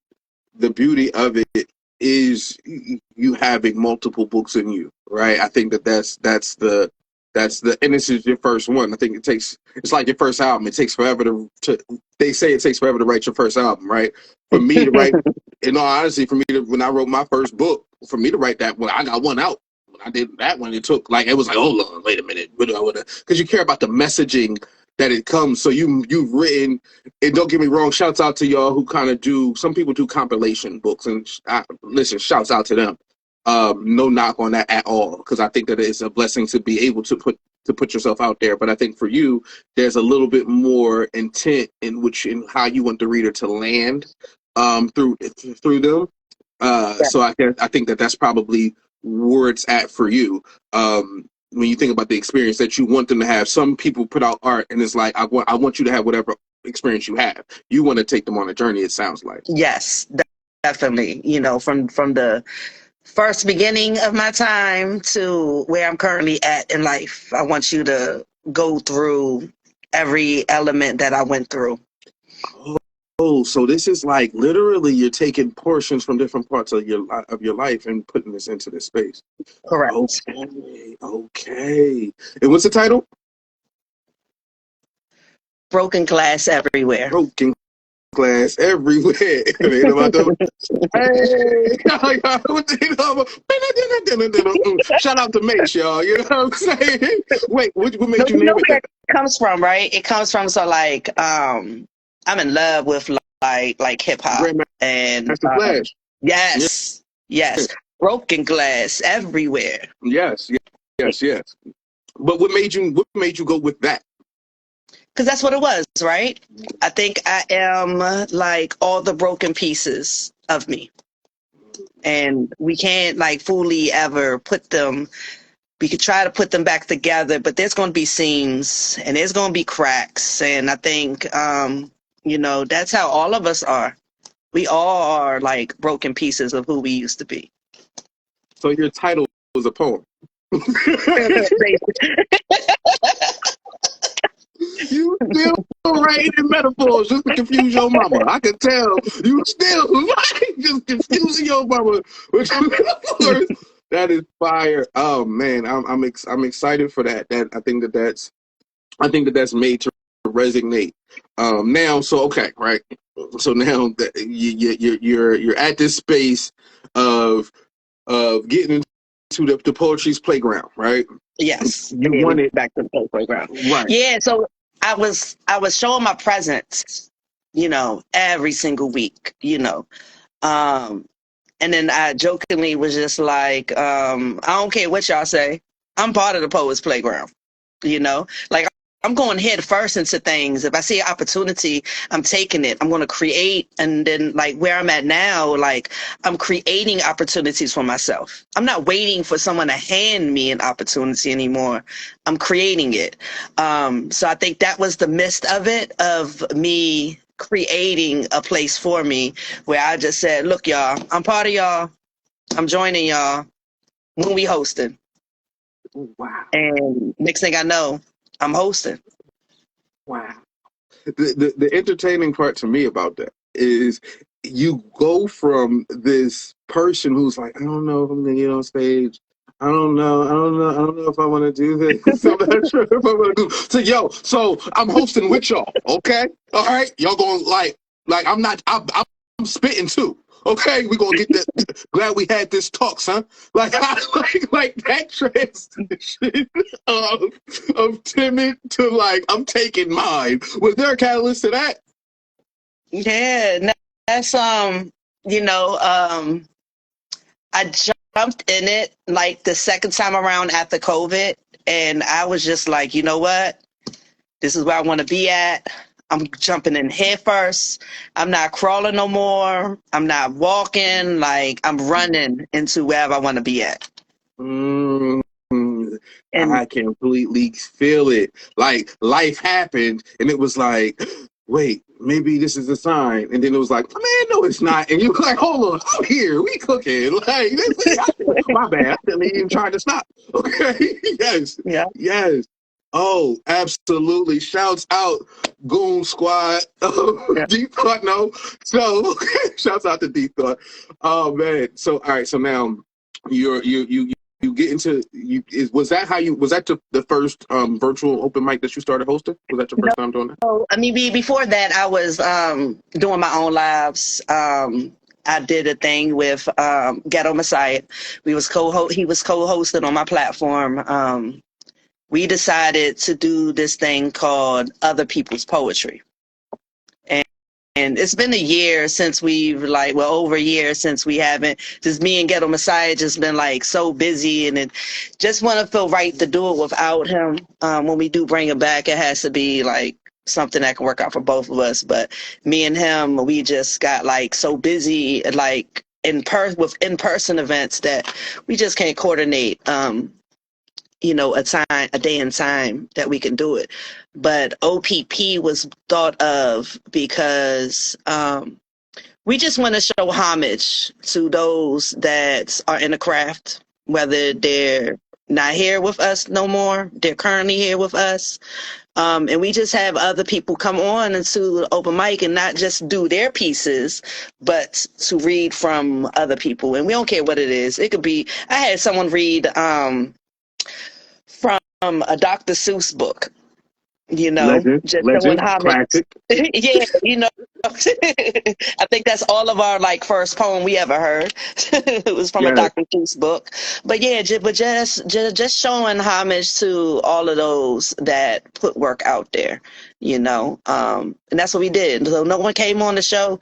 B: the beauty of it is you having multiple books in you, right? I think that's the and this is your first one. I think it's like your first album. It takes forever to they say it takes forever to write your first album, right? For me to write, in all honesty, when I wrote my first book, for me to write that one, I got one out. When I did that one, it was like, hold on, wait a minute, because you care about the messaging that it comes. So you've written, and don't get me wrong, shouts out to y'all who kind of some people do compilation books, and listen, shouts out to them. No knock on that at all, because I think that it's a blessing to be able to put yourself out there. But I think for you, there's a little bit more intent in how you want the reader to land through them. So I think that's probably where it's at for you. When you think about the experience that you want them to have, some people put out art and it's like, I want you to have whatever experience you have. You want to take them on a journey, it sounds like.
A: Yes, definitely. From the first beginning of my time to where I'm currently at in life, I want you to go through every element that I went through.
B: Oh, so this is like literally you're taking portions from different parts of your life and putting this into this space.
A: Correct.
B: Okay. And what's the title?
A: Broken Glass Everywhere.
B: Broken Glass Everywhere. Shout out to Mace, y'all. You know what I'm saying? Wait, what made you name it that?
A: It comes from, right? It comes from, so like, I'm in love with like hip hop and
B: Flash.
A: Yes. Broken glass everywhere.
B: Yes. But what made you go with that?
A: Because that's what it was, right? I think I am like all the broken pieces of me, and we can't like fully ever put them. We could try to put them back together, but there's going to be seams and there's going to be cracks, and I think that's how all of us are. We all are like broken pieces of who we used to be.
B: So your title was a poem. You still writing metaphors just to confuse your mama. I can tell you still just confusing your mama with metaphors. That is fire. Oh man, I'm excited for that. I think that's made to resonate. Now, so okay, right. So now that you're at this space of getting into the poetry's playground, right?
A: Yes,
B: you want it
A: back to the playground,
B: right?
A: Yeah. So I was showing my presence, every single week, and then I jokingly was just like, I don't care what y'all say, I'm part of the poet's playground, like. I'm going head first into things. If I see an opportunity, I'm taking it. I'm going to create. And then like where I'm at now, like I'm creating opportunities for myself. I'm not waiting for someone to hand me an opportunity anymore. I'm creating it. So I think that was the mist of it, of me creating a place for me where I just said, look, y'all, I'm part of y'all. I'm joining y'all when we hosting.
B: Wow.
A: And next thing I know, I'm hosting.
B: Wow. The entertaining part to me about that is you go from this person who's like, I don't know if I'm gonna get on stage. I don't know if I want to do this. I'm not sure if I want to do. So so I'm hosting with y'all. Okay, all right. Y'all going like I'm not. spitting too. Okay, we gonna get that. Glad we had this talk, son. Like, like that transition of timid to like I'm taking mine. Was there a catalyst to that?
A: Yeah, that's you know, I jumped in it like the second time around after COVID, and I was just like, you know what? This is where I want to be at. I'm jumping in head first. I'm not crawling no more. I'm not walking. Like I'm running into wherever I want to be at.
B: Mm,
A: And
B: I completely feel it. Like life happened, and it was like, wait, maybe this is a sign. And then it was like, man, no, it's not. And you were like, hold on, I'm here. We cooking. Like, my bad. I didn't even try to stop. Okay. Yes.
A: yeah,
B: Yes. Oh, absolutely. Shouts out Goon Squad.
A: yeah.
B: Deep Thought, no. So shouts out to Deep Thought. Oh man. So all right, so now you get into was that the first virtual open mic that you started hosting? Was that your first time doing that?
A: No, I mean, before that, I was doing my own lives. I did a thing with Ghetto Messiah. He was co-hosted on my platform. We decided to do this thing called Other People's Poetry. And it's been a year since over a year since we haven't, just me and Ghetto Messiah just been like so busy, and it just want to feel right to do it without him. When we do bring him back, it has to be like something that can work out for both of us. But me and him, we just got like so busy, like with in-person events that we just can't coordinate. A day and time that we can do it. But OPP was thought of because we just want to show homage to those that are in the craft, whether they're not here with us no more, they're currently here with us. And we just have other people come on into the open mic and not just do their pieces, but to read from other people. And we don't care what it is. It could be, I had someone read from a Dr. Seuss book, just showing homage.
B: Classic.
A: Yeah, I think that's all of our like first poem we ever heard. It was from a Dr. Seuss book. But yeah, just showing homage to all of those that put work out there, and that's what we did. So no one came on the show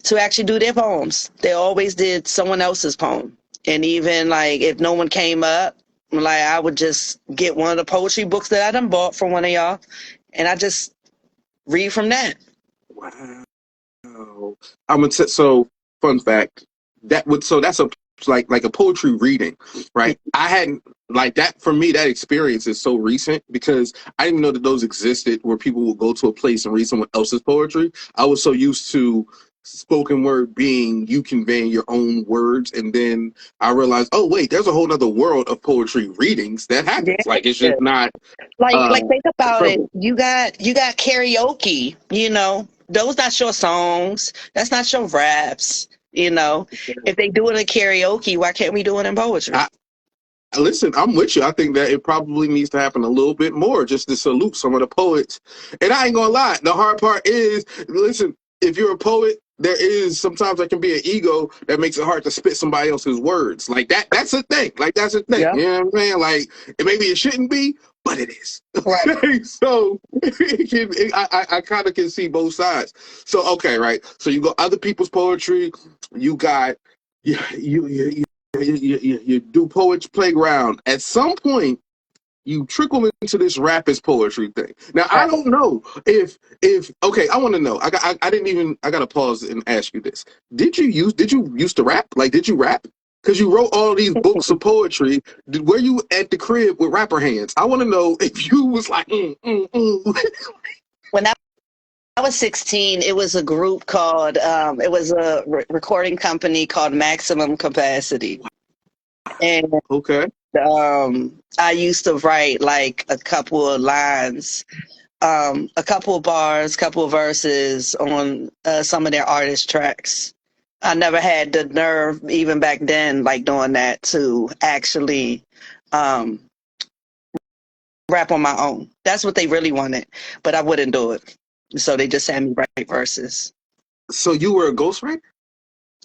A: to actually do their poems. They always did someone else's poem. And even like if no one came up, like I would just get one of the poetry books that I done bought from one of y'all, and I just read from that.
B: Wow. I'm gonna so fun fact that's a like a poetry reading, right? I hadn't like that for me. That experience is so recent because I didn't even know that those existed where people would go to a place and read someone else's poetry. I was so used to spoken word being you conveying your own words, and then I realized, oh wait, there's a whole other world of poetry readings that happens.
A: Yeah.
B: Like it's just not
A: like think about it. You got karaoke. Those not your songs. That's not your raps. If they do it in karaoke, why can't we do it in poetry?
B: Listen, I'm with you. I think that it probably needs to happen a little bit more just to salute some of the poets. And I ain't gonna lie, the hard part is, listen, if you're a poet, sometimes there can be an ego that makes it hard to spit somebody else's words. Like that's a thing. Like that's a thing.
A: Yeah.
B: You know what I'm saying? Like maybe it shouldn't be, but it is. Right. So I kind of can see both sides. So okay, right. So you got other people's poetry. You got you do Poets Playground. At some point, you trickle into this rap is poetry thing. Now I don't know if okay, I want to know. I gotta pause and ask you this. Did you used to rap? Like did you rap? Because you wrote all these books of poetry. Were you at the crib with rapper hands? I want to know if you was like
A: When I was 16, it was a group called it was a recording company called Maximum Capacity. And
B: okay.
A: I used to write like a couple of lines, a couple of bars, couple of verses on some of their artist tracks. I never had the nerve, even back then, like doing that, to actually rap on my own. That's what they really wanted, but I wouldn't do it. So they just had me write verses.
B: So you were a ghostwriter?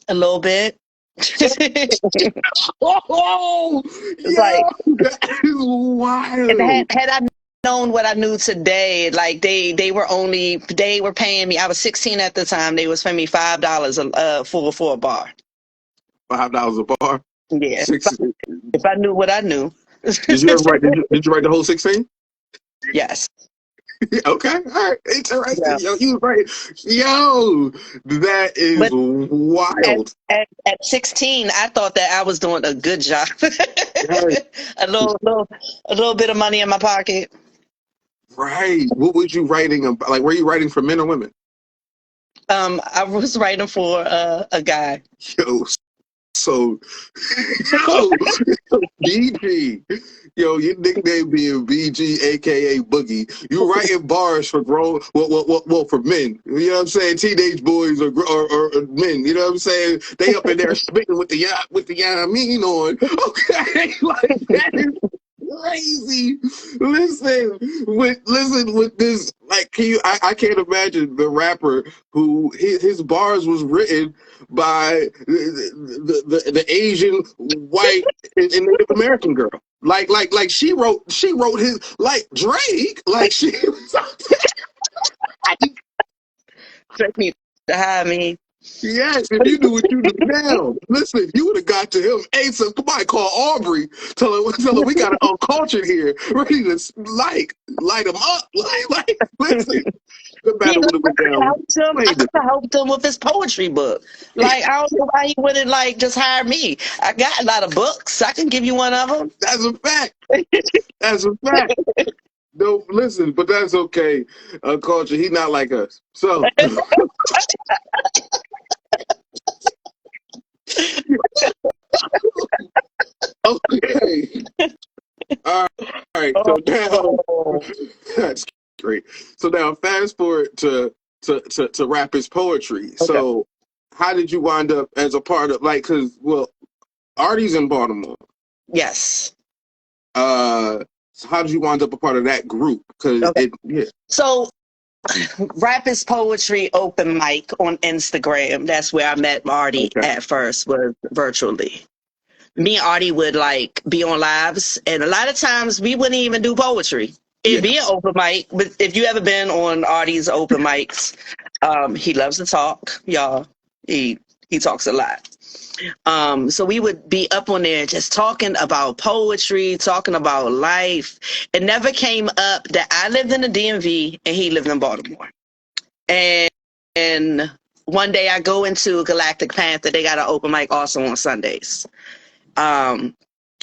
A: A little bit.
B: Oh,
A: Like,
B: yo, that is
A: if
B: wild.
A: had I known what I knew today, like they were paying me. I was 16 at the time. They was paying me $5 for a bar.
B: $5 a bar.
A: Yeah,
B: Six.
A: if I knew what I knew.
B: Did you ever write? Did you write the whole 16?
A: Yes.
B: Okay, all right, interesting.
A: Yeah.
B: Yo, you right. Yo, that is
A: But
B: wild.
A: at 16, I thought that I was doing a good job.
B: Right,
A: A little bit of money in my pocket.
B: right. What was you writing about? Like, were you writing for men or women?
A: I was writing for a guy.
B: Yo, so, yo, BG. Yo, your nickname being BG, aka Boogie. You writing bars for grown, well, for men. You know what I'm saying? Teenage boys or men. You know what I'm saying? They up in there spitting with the I mean on. Okay, like that is crazy. Listen with this. Like, can you? I can't imagine the rapper who his bars was written by the Asian, white, and Native American girl. Like she wrote his like Drake. Like she was
A: Trick me to hire me.
B: yes, if you knew what you do now. Listen, if you would have got to him, hey, so somebody call Aubrey, tell her we got an uncultured here, ready to light him up. Listen, the
A: You
B: battle
A: know,
B: would have went down
A: I
B: way
A: could have
B: different.
A: helped him with his poetry book. Like, I don't know why he wouldn't like just hire me. I got a lot of books. I can give you one of them.
B: That's a fact. That's a fact. No, listen, but that's okay. Culture, he not like us. So, okay. All right. So now,
A: Oh,
B: that's great. So now, fast forward to rap his poetry.
A: okay.
B: So, how did you wind up as a part of Because Artie's in Baltimore.
A: Yes.
B: So how did you wind up a part of that group? Because
A: Okay.
B: yeah.
A: So, Rap is Poetry open mic on Instagram. That's where I met Marty
B: Okay.
A: at first, was virtually. Me and Artie would like be on lives, and a lot of times we wouldn't even do poetry. It'd
B: Yeah.
A: be an open mic, but if you ever been on Artie's open mics, he loves to talk, y'all. He talks a lot. So we would be up on there just talking about poetry, talking about life. It never came up that I lived in the DMV and he lived in Baltimore. And, and one day I go into Galactic Panther. They got an open mic also on Sundays.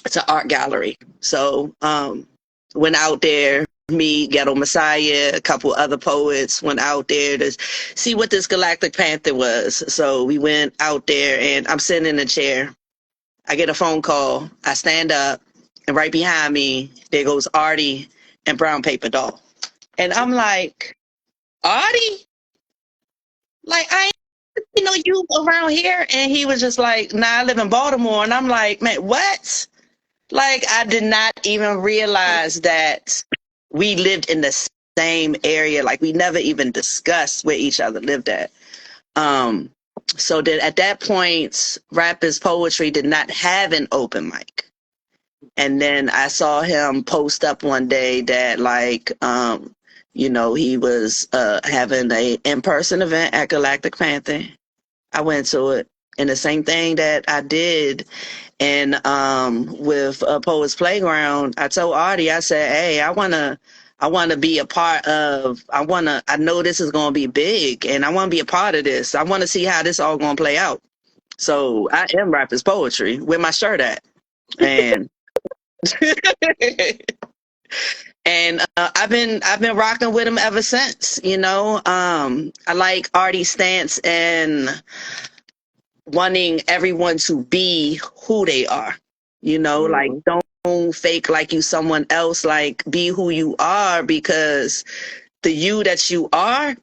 A: It's an art gallery. So went out there, me, Ghetto Messiah, a couple other poets went out there to see what this Galactic Panther was. So we went out there and I'm sitting in a chair. I get a phone call. I stand up and right behind me, there goes Artie and Brown Paper Doll. And I'm like, Artie? Like, I ain't know you around here. And he was just like, nah, I live in Baltimore. And I'm like, man, what? Like, I did not even realize that we lived in the same area. Like, we never even discussed where each other lived at. So that at that point, Rap is Poetry did not have an open mic. And then I saw him post up one day that he was having a in-person event at Galactic Panther. I went to it. And the same thing that I did and with Poets Playground, I told Artie, I said, hey, I wanna be a part of I know this is gonna be big and I wanna be a part of this. I wanna see how this all gonna play out. So I am Rappers Poetry. Where my shirt at? And and I've been rocking with him ever since, you know. I like Artie's stance and wanting everyone to be who they are, you know, like
B: Mm-hmm.
A: don't fake like you someone else, like be who you are, because the you that you are,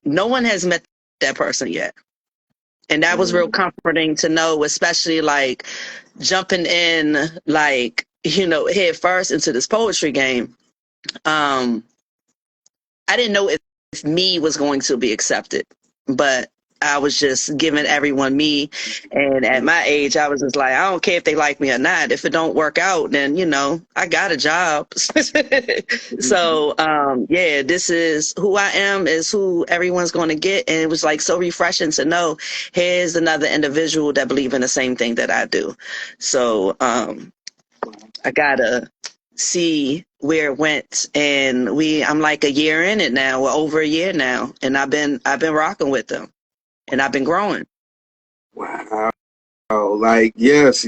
A: no one has met that person yet. And that was real
B: Mm-hmm.
A: comforting to know, especially like jumping in, like, head first into this poetry game. I didn't know if me was going to be accepted, but I was just giving everyone me. And at my age, I was just like, I don't care if they like me or not. If it don't work out, then, I got a job. So, yeah, this is who I am, is who everyone's going to get. And it was like so refreshing to know here's another individual that believe in the same thing that I do. So, I gotta see where it went, and I'm like a year in it now, or over a year now, and I've been rocking with them, and I've been growing.
B: Wow. Like, yes.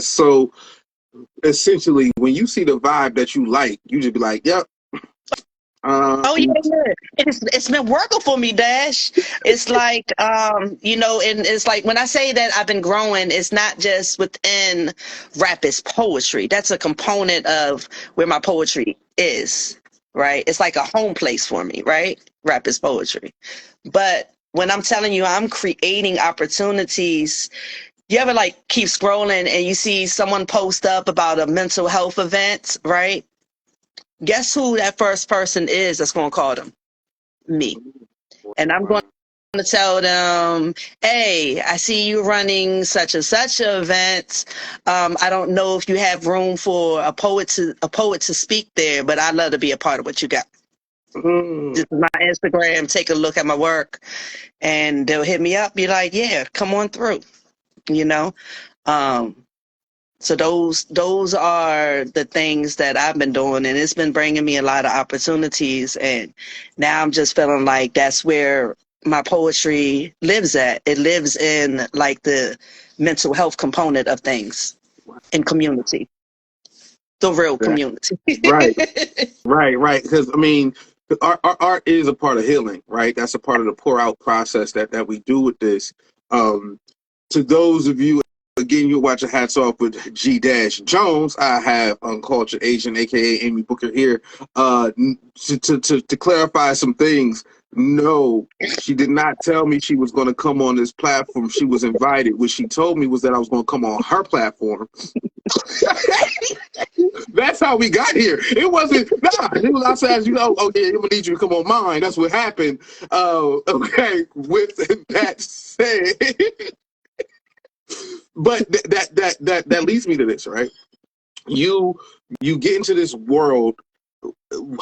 B: So essentially, when you see the vibe that you like, you just be like, yep.
A: Oh yeah. It's been working for me, Dash. It's like and it's like when I say that I've been growing, it's not just within rap, it's poetry. That's a component of where my poetry is, right? It's like a home place for me, right? Rap is poetry. But when I'm telling you I'm creating opportunities, you ever like keep scrolling and you see someone post up about a mental health event, right? Guess who that first person is that's going to call them? Me. And I'm going to tell them, hey, I see you running such and such an event. I don't know if you have room for a poet to speak there, but I'd love to be a part of what you got. This is my Instagram. Take a look at my work, and they'll hit me up. Be like, yeah, come on through. So those are the things that I've been doing, and it's been bringing me a lot of opportunities. And now I'm just feeling like that's where my poetry lives at. It lives in like the mental health component of things in community, the real community.
B: Right. Because I mean, art is a part of healing, right? That's a part of the pour out process that we do with this. To those of you, again, you're watching Hats Off with G Dash Jones. I have Uncultured Asian, aka Amy Booker, here. To clarify some things. No, she did not tell me she was going to come on this platform. She was invited. What she told me was that I was going to come on her platform. That's how we got here. It wasn't, it was outside, okay, I'm going to need you to come on mine. That's what happened. Okay, with that said, but that leads me to this, right? You get into this world.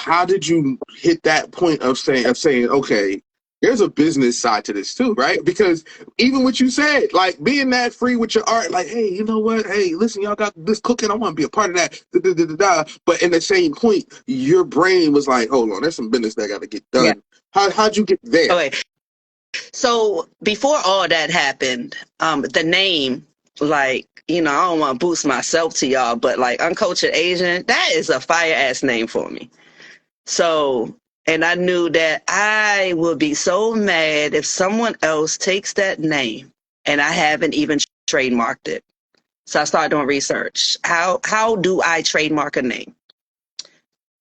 B: How did you hit that point of saying, okay, there's a business side to this too, right? Because even what you said, like being that free with your art, like, hey, you know what? Hey, listen, y'all got this cooking. I want to be a part of that. But in the same point, your brain was like, hold on, there's some business that got to get done. Yeah. How'd you get there?
A: Okay. So before all that happened, the name, like, I don't want to boost myself to y'all, but like Uncultured Asian, that is a fire ass name for me. So, and I knew that I would be so mad if someone else takes that name and I haven't even trademarked it. So I started doing research. How do I trademark a name?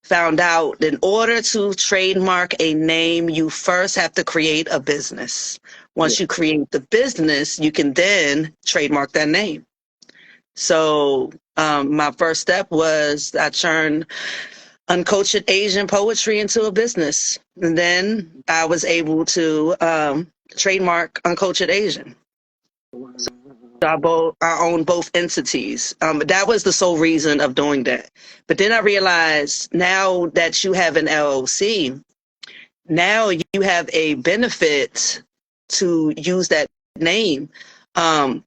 A: Found out in order to trademark a name, you first have to create a business. Once you create the business, you can then trademark that name. So my first step was I turned Uncultured Asian poetry into a business. And then I was able to trademark Uncultured Asian. So I own both entities. That was the sole reason of doing that. But then I realized now that you have an LLC, now you have a benefit to use that name. And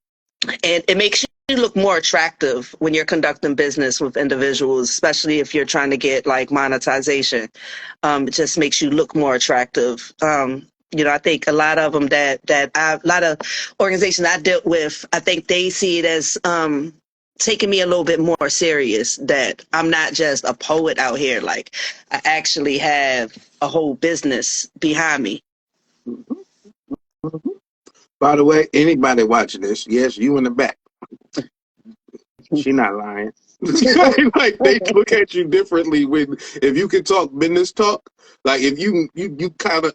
A: it makes you look more attractive when you're conducting business with individuals, especially if you're trying to get like monetization. It just makes you look more attractive. I think a lot of them a lot of organizations I dealt with, I think they see it as taking me a little bit more serious, that I'm not just a poet out here. Like I actually have a whole business behind me.
B: By the way, anybody watching this, yes, you in the back. She not lying. Like they look at you differently if you can talk business talk. Like if you kind of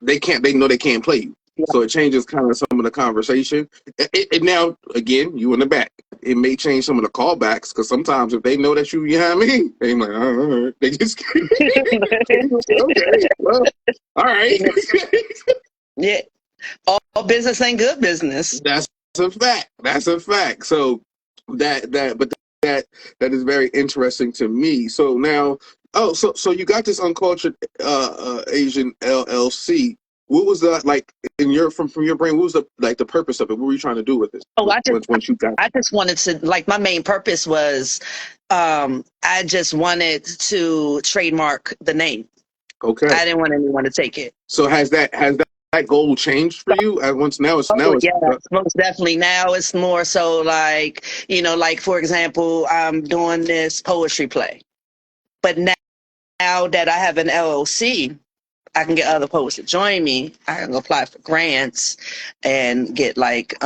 B: they know they can't play you. Yeah. So it changes kind of some of the conversation. And now again, you in the back. It may change some of the callbacks because sometimes if they know that you behind me, they like, all right. They just okay, well, all right.
A: Yeah. All business ain't good business.
B: That's a fact. That's a fact. So but that is very interesting to me. So now, so you got this Uncultured Asian LLC. What was that like in your from your brain? What was the purpose of it? What were you trying to do with it?
A: Oh,
B: Once you got
A: I just wanted to, like, my main purpose was, I just wanted to trademark the name.
B: okay.
A: I didn't want anyone to take it.
B: So has that goal changed for you? At once now
A: Oh,
B: it's
A: yeah, most definitely. Now it's more so like, like, for example, I'm doing this poetry play. But now that I have an LLC, I can get other poets to join me. I can apply for grants and get like,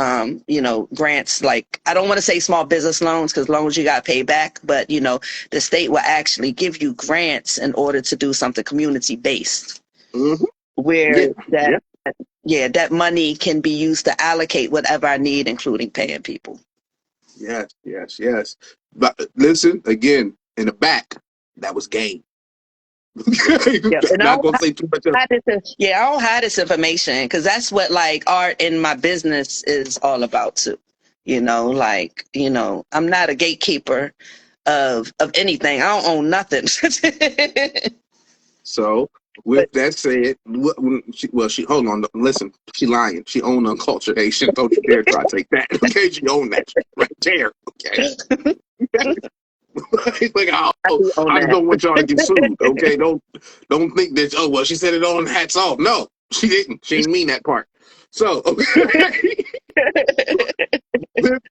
A: grants. Like, I don't want to say small business loans because loans you got to pay back, but the state will actually give you grants in order to do something community based,
B: mm-hmm.
A: where
B: Yeah.
A: that money can be used to allocate whatever I need, including paying people.
B: Yes. But listen, again, in the back, that was game.
A: Yeah, and
B: Not gonna say too much.
A: I don't hide this information because that's what like art in my business is all about too. I'm not a gatekeeper of anything. I don't own nothing.
B: So with that said, she hold on. Listen, she lying. She own Uncultured Asian. Don't you dare try to take that. Okay, she own that right there. Okay. Like, I just don't want y'all to get sued. Okay, don't think that. Oh well, she said it on hats off. No, she didn't. She didn't mean that part. So okay.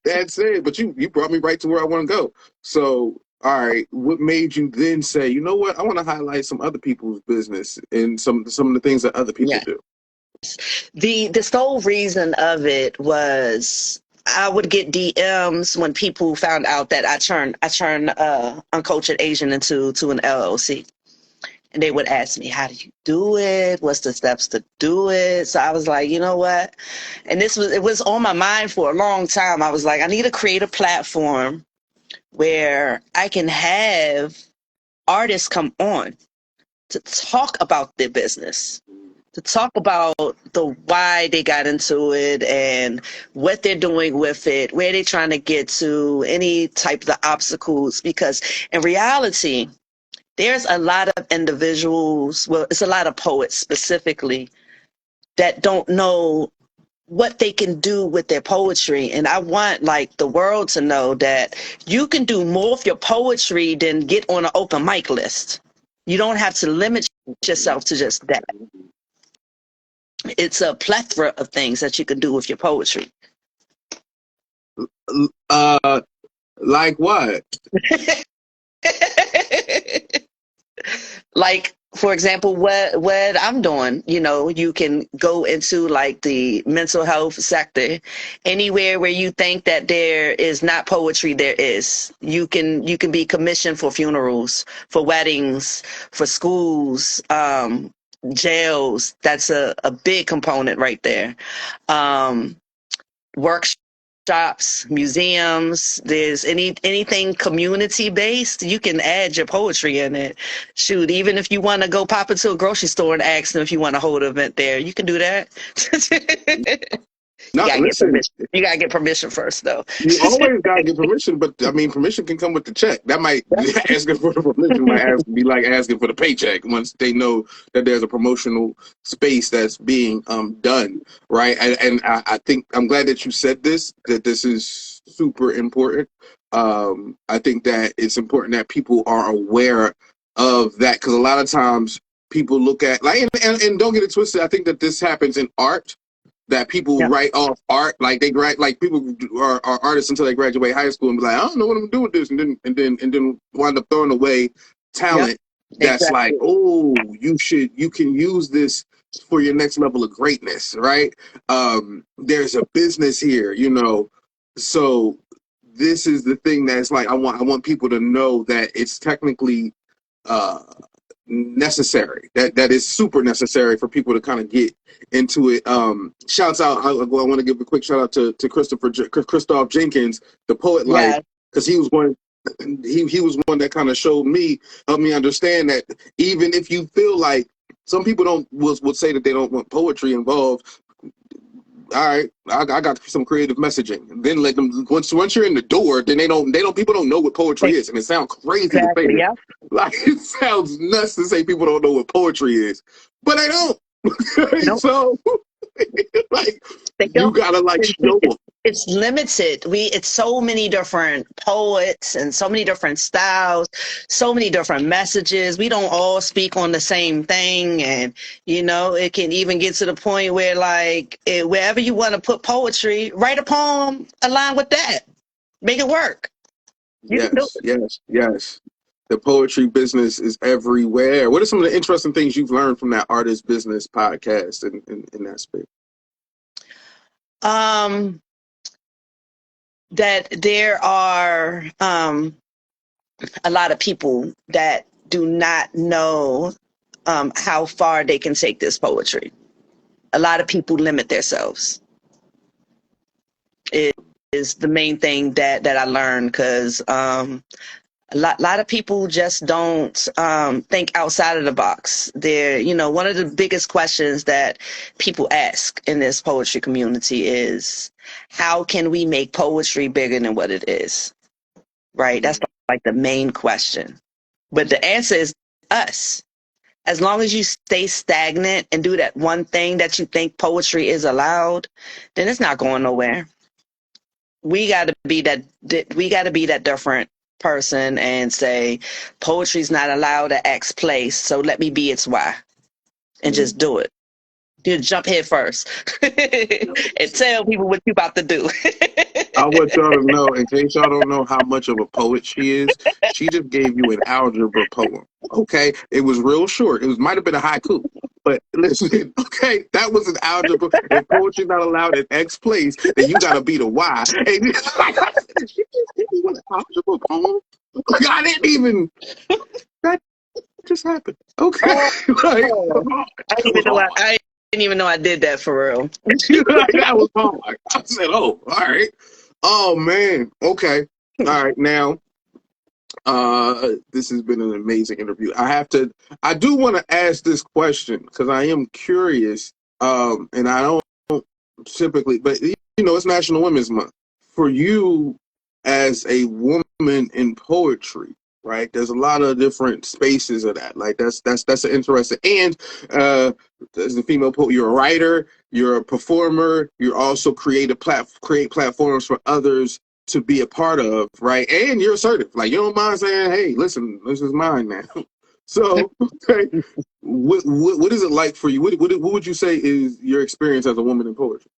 B: That's it. But you brought me right to where I want to go. So all right, what made you then say, you know what, I want to highlight some other people's business and some of the things that other people do?
A: The sole reason of it was I would get DMs when people found out that I turned Uncultured Asian into an LLC. And they would ask me, how do you do it? What's the steps to do it? So I was like, you know what? And it was on my mind for a long time. I was like, I need to create a platform where I can have artists come on to talk about their business, to talk about the why they got into it and what they're doing with it, where they're trying to get to, any type of obstacles. Because in reality, there's a lot of individuals, well, it's a lot of poets specifically, that don't know what they can do with their poetry. And I want like the world to know that you can do more with your poetry than get on an open mic list. You don't have to limit yourself to just that. It's a plethora of things that you can do with your poetry.
B: Like what?
A: Like, for example, what I'm doing, you can go into like the mental health sector. Anywhere where you think that there is not poetry, there is. You can be commissioned for funerals, for weddings, for schools, jails. That's a big component right there. Workshops, museums, there's anything community based, you can add your poetry in it. Shoot, even if you want to go pop into a grocery store and ask them if you want to hold an event there, you can do that.
B: No, listen.
A: You gotta get permission first, though.
B: You always gotta get permission, but I mean, permission can come with the check. That might asking for the permission might be like asking for the paycheck once they know that there's a promotional space that's being done, right? And I think I'm glad that you said this. That this is super important. I think that it's important that people are aware of that, because a lot of times people look at like and don't get it twisted. I think that this happens in art. That people write off art, like they people are artists until they graduate high school and be like, I don't know what I'm gonna do with this, and then wind up throwing away talent. That's like, oh, you can use this for your next level of greatness, right? There's a business here, So this is the thing that's like, I want people to know that it's technically necessary, that is super necessary for people to kind of get into it. Shouts out, I want to give a quick shout out to Christoph Jenkins, the poet life, because he was one that kind of helped me understand that even if you feel like some people would say that they don't want poetry involved, all right, I got some creative messaging. And then let them once you're in the door, then they don't people don't know what poetry is, and it sounds crazy to say
A: Exactly.
B: this.
A: Yeah.
B: Like it sounds nuts to say people don't know what poetry is, but they don't.
A: Nope.
B: So like
A: They
B: you
A: don't.
B: gotta like show them.
A: It's limited. It's so many different poets and so many different styles, so many different messages. We don't all speak on the same thing, and it can even get to the point where, like, wherever you want to put poetry, write a poem aligned with that, make it work. You can do
B: Yes, yes, yes. The poetry business is everywhere. What are some of the interesting things you've learned from that artist business podcast in that space?
A: it. That there are a lot of people that do not know how far they can take this poetry. A lot of people limit themselves. It is the main thing that I learned, because a lot of people just don't think outside of the box. They're, one of the biggest questions that people ask in this poetry community is, how can we make poetry bigger than what it is? Right? That's like the main question. But the answer is us. As long as you stay stagnant and do that one thing that you think poetry is allowed, then it's not going nowhere. We got to be that. We got to be that different person and say, poetry's not allowed at X place, so let me be its why, and just do it. You jump head first and tell people what you about to do.
B: I want y'all to know, in case y'all don't know how much of a poet she is, she just gave you an algebra poem. Okay, it was real short. It might have been a haiku, but listen. Okay, that was an algebra. If poetry's not allowed in X place, then you gotta be the Y. And it's like, she just gave you an algebra poem. Like, I didn't even. That just happened. Okay, like,
A: I didn't even know I didn't even know I did that for real.
B: that was hard. I said, "Oh, all right." Oh man. Okay. All right. Now, this has been an amazing interview. I do want to ask this question because I am curious. And I don't typically, but it's National Women's Month. For you as a woman in poetry, right? There's a lot of different spaces of that. Like that's an interesting. And as a female poet, you're a writer, you're a performer, you also create platforms for others to be a part of, right? And you're assertive. Like you don't mind saying, "Hey, listen, this is mine now." So, okay, what is it like for you? What would you say is your experience as a woman in poetry?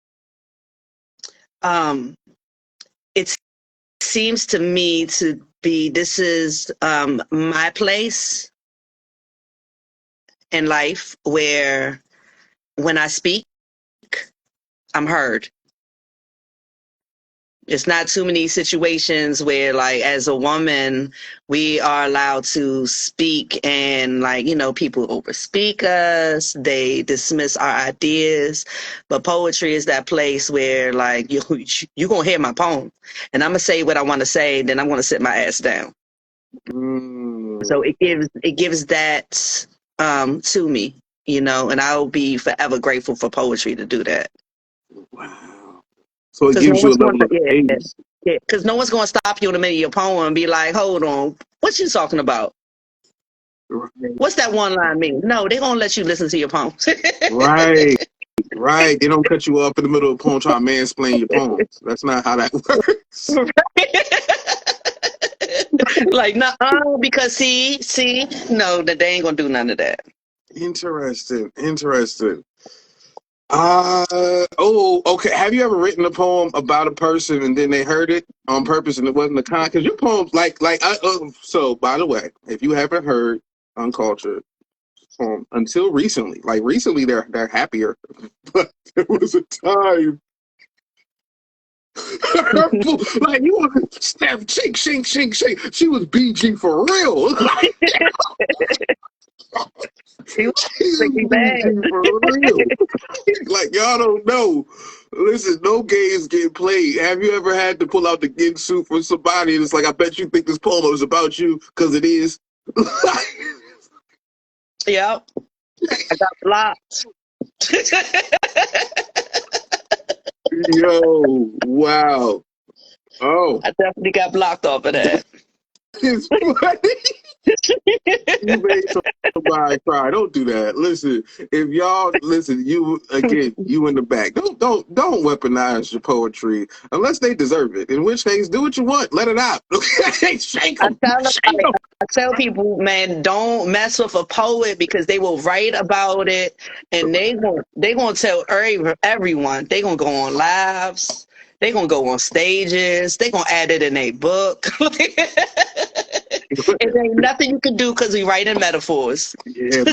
A: It seems to me to be, this is my place in life where when I speak, I'm heard. It's not too many situations where, like, as a woman, we are allowed to speak and, like, people overspeak us. They dismiss our ideas. But poetry is that place where, like, you going to hear my poem. And I'm going to say what I want to say. Then I'm going to sit my ass down. So it gives that to me, and I'll be forever grateful for poetry to do that.
B: Wow. So it gives you a level of agency.
A: Yeah, because no one's going to stop you in the middle of your poem and be like, hold on, what you talking about?
B: Right.
A: What's that one line mean? No, they're going to let you listen to your poem.
B: Right. Right. They don't cut you up in the middle of a poem trying to mansplain your poems. That's not how that works.
A: Like, no, because see, no, that they ain't going to do none of that.
B: Interesting. Okay. Have you ever written a poem about a person and then they heard it on purpose and it wasn't a con? Because your poems, so by the way, if you haven't heard Uncultured poem until recently, like recently, they're happier, but there was a time. Like you want to snap, shake. She was BG for real.
A: She was
B: BG for real. Like y'all don't know. Listen, no games get played. Have you ever had to pull out the ginsu for somebody and it's like, I bet you think this poem is about you because it is.
A: Yep. I got blocked.
B: Yo, wow. Oh,
A: I definitely got blocked off of that.
B: it's funny. You made somebody cry. Don't do that. Listen, if y'all listen, you again, you in the back. Don't weaponize your poetry unless they deserve it. In which case, do what you want. Let it out. Okay, shake
A: I
B: them.
A: tell them,
B: Shake them.
A: I tell people, man, don't mess with a poet because they will write about it, and they gonna tell everyone. They gonna go on lives. They gonna go on stages. They gonna add it in a book. It ain't nothing you can do because we write in metaphors.
B: Yeah,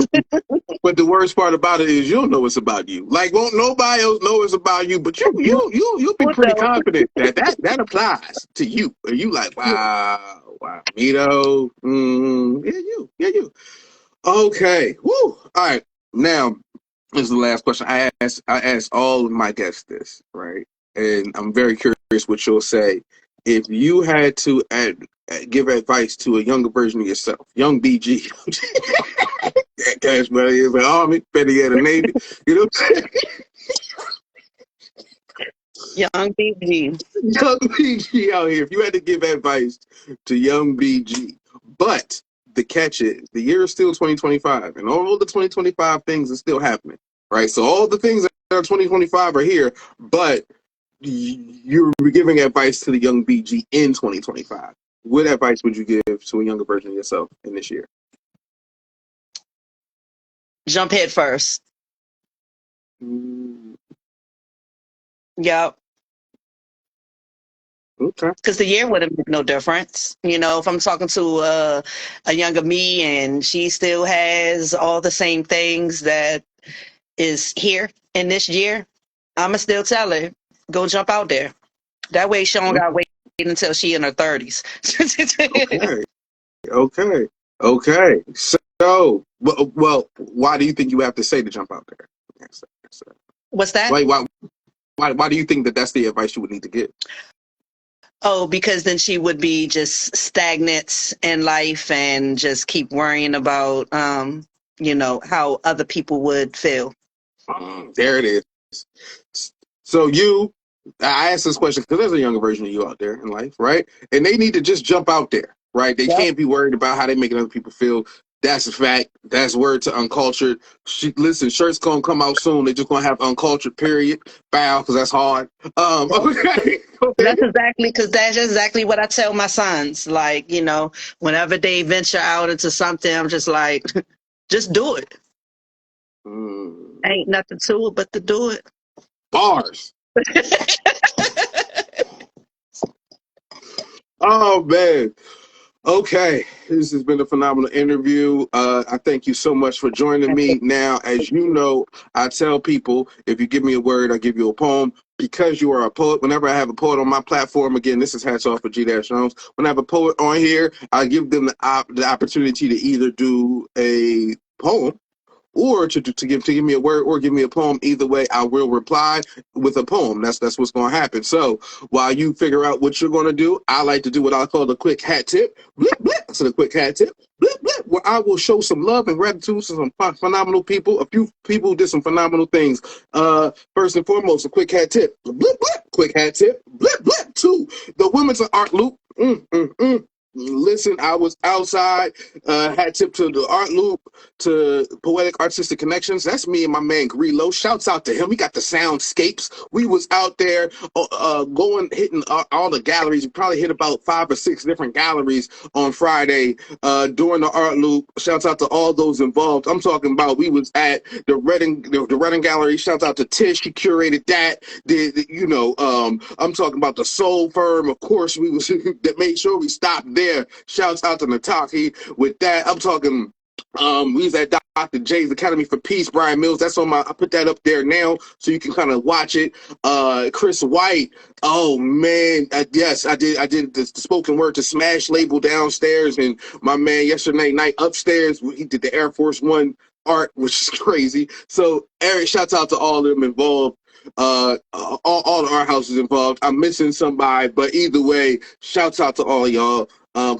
B: but the worst part about it is you'll know it's about you. Like won't nobody else know it's about you, but you'll be pretty
A: So,
B: confident that applies to you. And you like, wow, me though. Yeah, you. Okay. Woo. All right. Now, this is the last question. I asked all of my guests this, right? And I'm very curious what you'll say. If you had to give advice to a younger version of yourself, young BG, cash money is an army, Petty at a navy, you know what I'm saying?
A: young BG.
B: Young BG out here. If you had to give advice to young BG, but the catch is the year is still 2025, and all the 2025 things are still happening, right? So all the things that are 2025 are here, but you're giving advice to the young BG in 2025. What advice would you give to a younger version of yourself in this year?
A: Jump head first.
B: Mm,
A: Yep.
B: okay.
A: Because the year wouldn't make no difference. You know, if I'm talking to a younger me and she still has all the same things that is here in this year, I'ma still tell her, go jump out there. That way she don't gotta wait until she in her 30s.
B: Okay. Okay. Okay. So, well, why do you think you have to say to jump out there? Yes, yes,
A: What's that?
B: why do you think that that's the advice you would need to give?
A: Oh, because then she would be just stagnant in life and just keep worrying about how other people would feel.
B: There it is. So I asked this question because there's a younger version of you out there in life, right? And they need to just jump out there, right? They
A: Yep.
B: can't be worried about how they making other people feel. That's a fact. That's word to uncultured. Listen, shirts gonna come out soon. They just gonna have uncultured. Period. Bow, because that's hard. Okay.
A: That's exactly what I tell my sons. Like, whenever they venture out into something, I'm just like, just do it.
B: Mm,
A: Ain't nothing to it but to do it.
B: bars. Oh man. Okay, this has been a phenomenal interview. I thank you so much for joining me. Now, as you know, I tell people if you give me a word, I give you a poem. Because you are a poet, whenever I have a poet on my platform, again, this is hats off for G Jones. When I have a poet on here, I give them the opportunity to either do a poem or to give me a word or give me a poem. Either way, I will reply with a poem. That's what's going to happen. So while you figure out what you're going to do, I like to do what I call the quick hat tip. Blip, blip. So the quick hat tip, blip, blip, where I will show some love and gratitude to some phenomenal people. A few people who did some phenomenal things. First and foremost, a quick hat tip. Blip, blip. Quick hat tip. Blip, blip. Two, the Women's Art Loop. Listen, I was outside, hat tip to the Art Loop, to Poetic Artistic Connections. That's me and my man Grillo. Shouts out to him. We got the soundscapes. We was out there hitting all the galleries. We probably hit about 5 or 6 different galleries on Friday during the Art Loop. Shouts out to all those involved. I'm talking about we was at the Reading Gallery. Shouts out to Tish. She curated that. I'm talking about the Soul Firm. Of course, we was that made sure we stopped there. Shouts out to Nataki with that. I'm talking we was at Dr. J's Academy for Peace, Brian Mills. That's on I put that up there now so you can kind of watch it. Chris White. Oh man, yes, I did the spoken word to Smash label downstairs, and my man yesterday night upstairs, he did the Air Force One art, which is crazy. So Eric, shouts out to all of them involved. All the art houses involved. I'm missing somebody, but either way, shouts out to all y'all.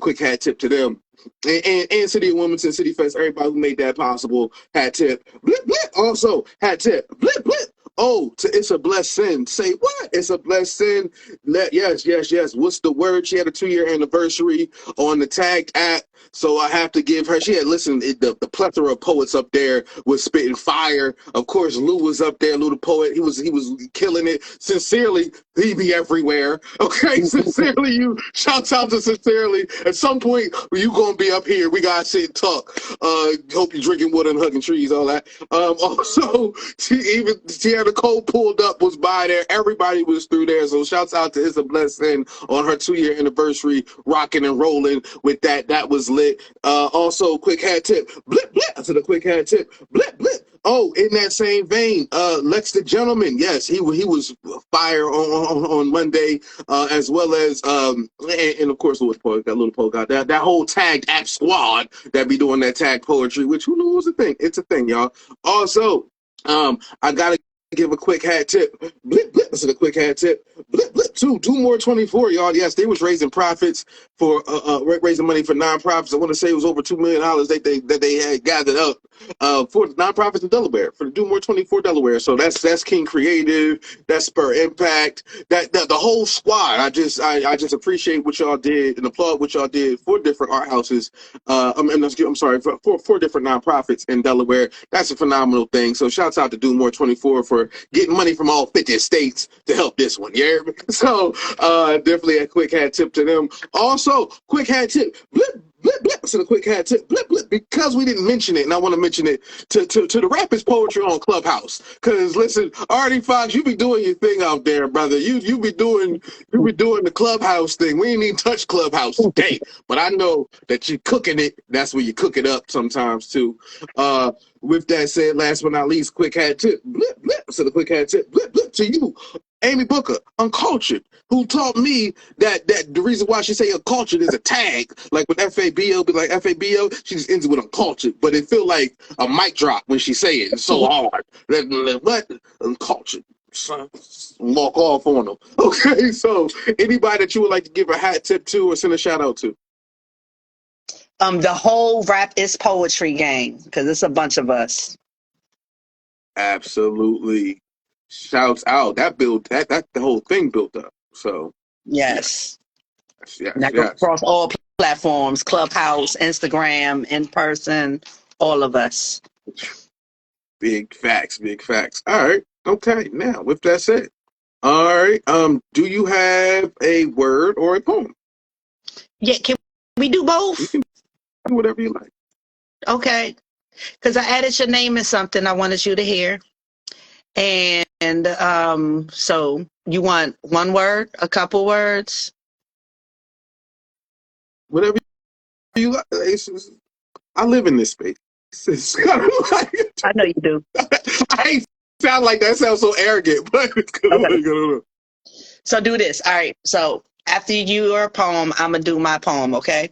B: Quick hat tip to them. And City of Wilmington, City Fest, everybody who made that possible, hat tip. Blip, blip. Also, hat tip. Blip, blip. Oh, it's a blessed sin. Say what? It's a blessed sin. Yes. What's the word? She had a 2-year anniversary on the Tagged app. So I have to give her. She had listened. The plethora of poets up there was spitting fire. Of course, Lou was up there. Lou the poet. He was killing it. Sincerely, he be everywhere. Okay, sincerely, you shouts out to sincerely. At some point, you gonna be up here. We gotta sit and talk. Hope you're drinking water and hugging trees. All that. Also, she had a cold pulled up was by there. Everybody was through there. So shouts out to It's a Blessing on her 2-year anniversary, rocking and rolling with that. That was lit. Also, quick hat tip. Blip blip. To the quick hat tip. Blip blip. Oh, in that same vein, Lex the Gentleman. Yes, he was fire on Monday, as well as and of course Little Poet, that Little Poet got that whole Tagged app squad that be doing that tag poetry, which who knew was a thing. It's a thing, y'all. Also, I gotta give a quick hat tip. Blip blip. This is a quick hat tip. Blip blip too. Do More 24, y'all. Yes, they was raising profits for raising money for nonprofits. I want to say it was over $2 million that they had gathered up for nonprofits in Delaware, for the Do More 24 Delaware. So that's King Creative, that's Spur Impact, that the whole squad. I just appreciate what y'all did and applaud what y'all did for different art houses. I'm sorry, for different nonprofits in Delaware. That's a phenomenal thing. So shouts out to Do More 24 for getting money from all 50 states to help this one. Yeah. So definitely a quick hat tip to them. Also, quick hat tip. Blip blip blip. So the quick hat tip. Blip blip. Because we didn't mention it, and I want to mention it to the Rapist Poetry on Clubhouse. Because listen, Artie Fox, you be doing your thing out there, brother. You be doing the Clubhouse thing. We ain't even touch Clubhouse today, but I know that you're cooking it. That's where you cook it up sometimes too. With that said, last but not least, quick hat tip. Blip blip. So the quick hat tip. Blip blip to you, Amy Booker, Uncultured, who taught me that the reason why she say Uncultured is a tag. Like with FABO, be like FABO, she just ends it with Uncultured. But it feel like a mic drop when she say it. It's so hard. What? Uncultured. Son, walk off on them. Okay, so anybody that you would like to give a hat tip to or send a shout out to?
A: The whole Rap is Poetry gang, because it's a bunch of us.
B: Absolutely. Shouts out. That the whole thing built up. So
A: yes.
B: Yes.
A: That goes across all platforms, Clubhouse, Instagram, in person, all of us.
B: Big facts. All right. Okay. Now, with that said, all right. Do you have a word or a poem?
A: Yeah, can we do both?
B: You can do whatever you like.
A: Okay. Because I added your name in something I wanted you to hear. And so you want one word, a couple words?
B: Whatever you like. I live in this space. It's kind of like,
A: I know you do.
B: I ain't sound like that. Sounds so arrogant, but okay.
A: So do this. All right. So after your poem, I'm gonna do my poem. Okay.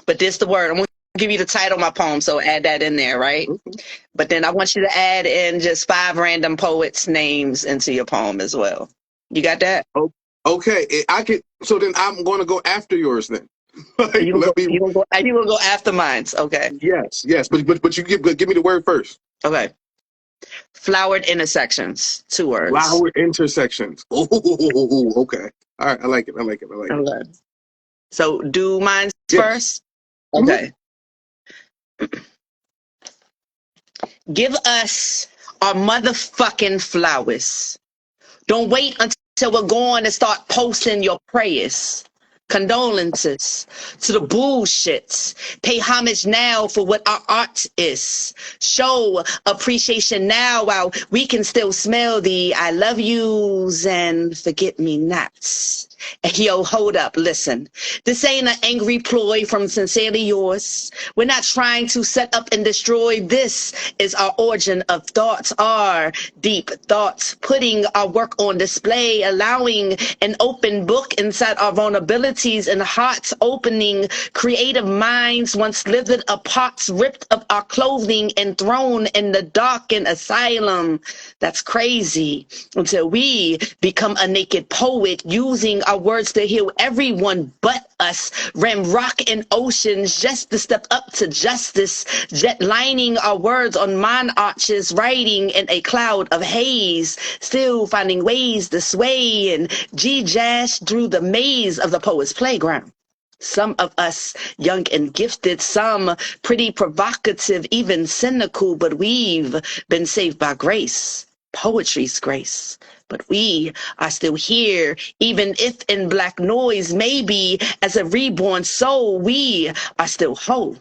A: But this the word. I'm gonna give you the title of my poem. So add that in there, right? Mm-hmm. But then I want you to add in just 5 random poets' names into your poem as well. You got that?
B: Okay. I can. So then I'm going to go after yours then.
A: Like, you gonna go after mine. Okay.
B: Yes. But you give me the word first.
A: Okay. Flowered intersections. 2 words.
B: Flowered intersections. Oh, okay. All right. I like it.
A: Okay. So do mine first. Okay. Mm-hmm. Give us our motherfucking flowers. Don't wait until we're gone and start posting your prayers. Condolences to the bullshits. Pay homage now for what our art is. Show appreciation now while we can still smell the I love yous and forget me nots. Yo, hold up, listen. This ain't an angry ploy from Sincerely Yours. We're not trying to set up and destroy. This is our origin of thoughts, our deep thoughts, putting our work on display, allowing an open book inside our vulnerabilities and hearts, opening creative minds once lived apart, ripped of our clothing and thrown in the darkened asylum. That's crazy. Until we become a naked poet using our words to heal everyone but us. Ram rock and oceans just to step up to justice. Jet lining our words on mine arches, writing in a cloud of haze. Still finding ways to sway and G-jazz through the maze of the poet's playground. Some of us young and gifted, some pretty provocative, even cynical, but we've been saved by grace, poetry's grace. But we are still here, even if in black noise, maybe as a reborn soul, we are still whole.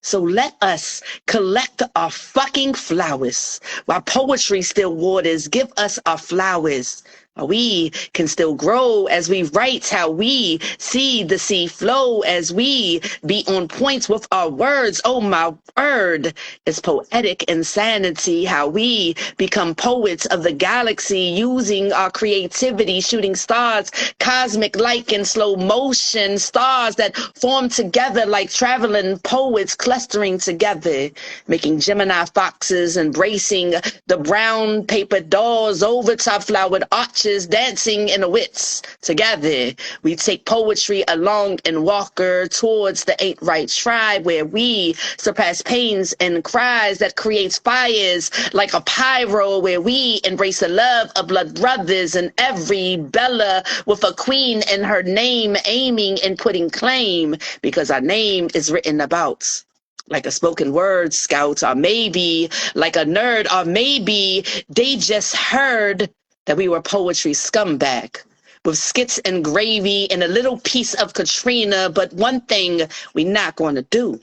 A: So let us collect our fucking flowers while poetry still waters. Give us our flowers. We can still grow as we write, how we see the sea flow, as we be on point with our words. Oh, my word is poetic insanity, how we become poets of the galaxy, using our creativity, shooting stars, cosmic like in slow motion, stars that form together like traveling poets clustering together, making Gemini foxes, embracing the brown paper dolls over top flowered arches, dancing in the wits. Together, we take poetry along and walker towards the ain't right tribe, where we surpass pains and cries that creates fires like a pyro, where we embrace the love of blood brothers and every Bella with a queen in her name, aiming and putting claim, because our name is written about. Like a spoken word scout, or maybe like a nerd, or maybe they just heard that we were poetry scumbag with skits and gravy and a little piece of Katrina. But one thing we not going to do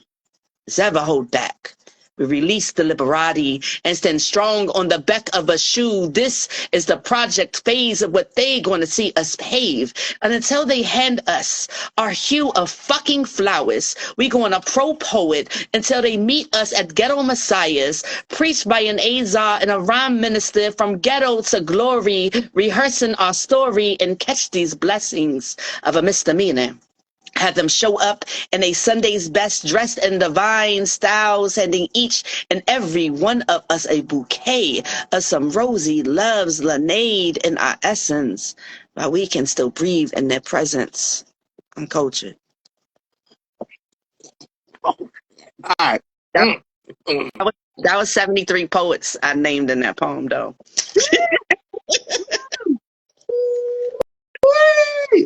A: is ever hold back. We release the liberati and stand strong on the back of a shoe. This is the project phase of what they going to see us pave. And until they hand us our hue of fucking flowers, we going to pro-poet until they meet us at Ghetto Messiahs, preached by an Azar and a rhyme minister, from ghetto to glory, rehearsing our story and catch these blessings of a misdemeanor. Have them show up in a Sunday's best, dressed in divine styles, handing each and every one of us a bouquet of some rosy loves, lemonade in our essence, while we can still breathe in their presence. Uncultured.
B: All right.
A: That was 73 poets I named in that poem, though.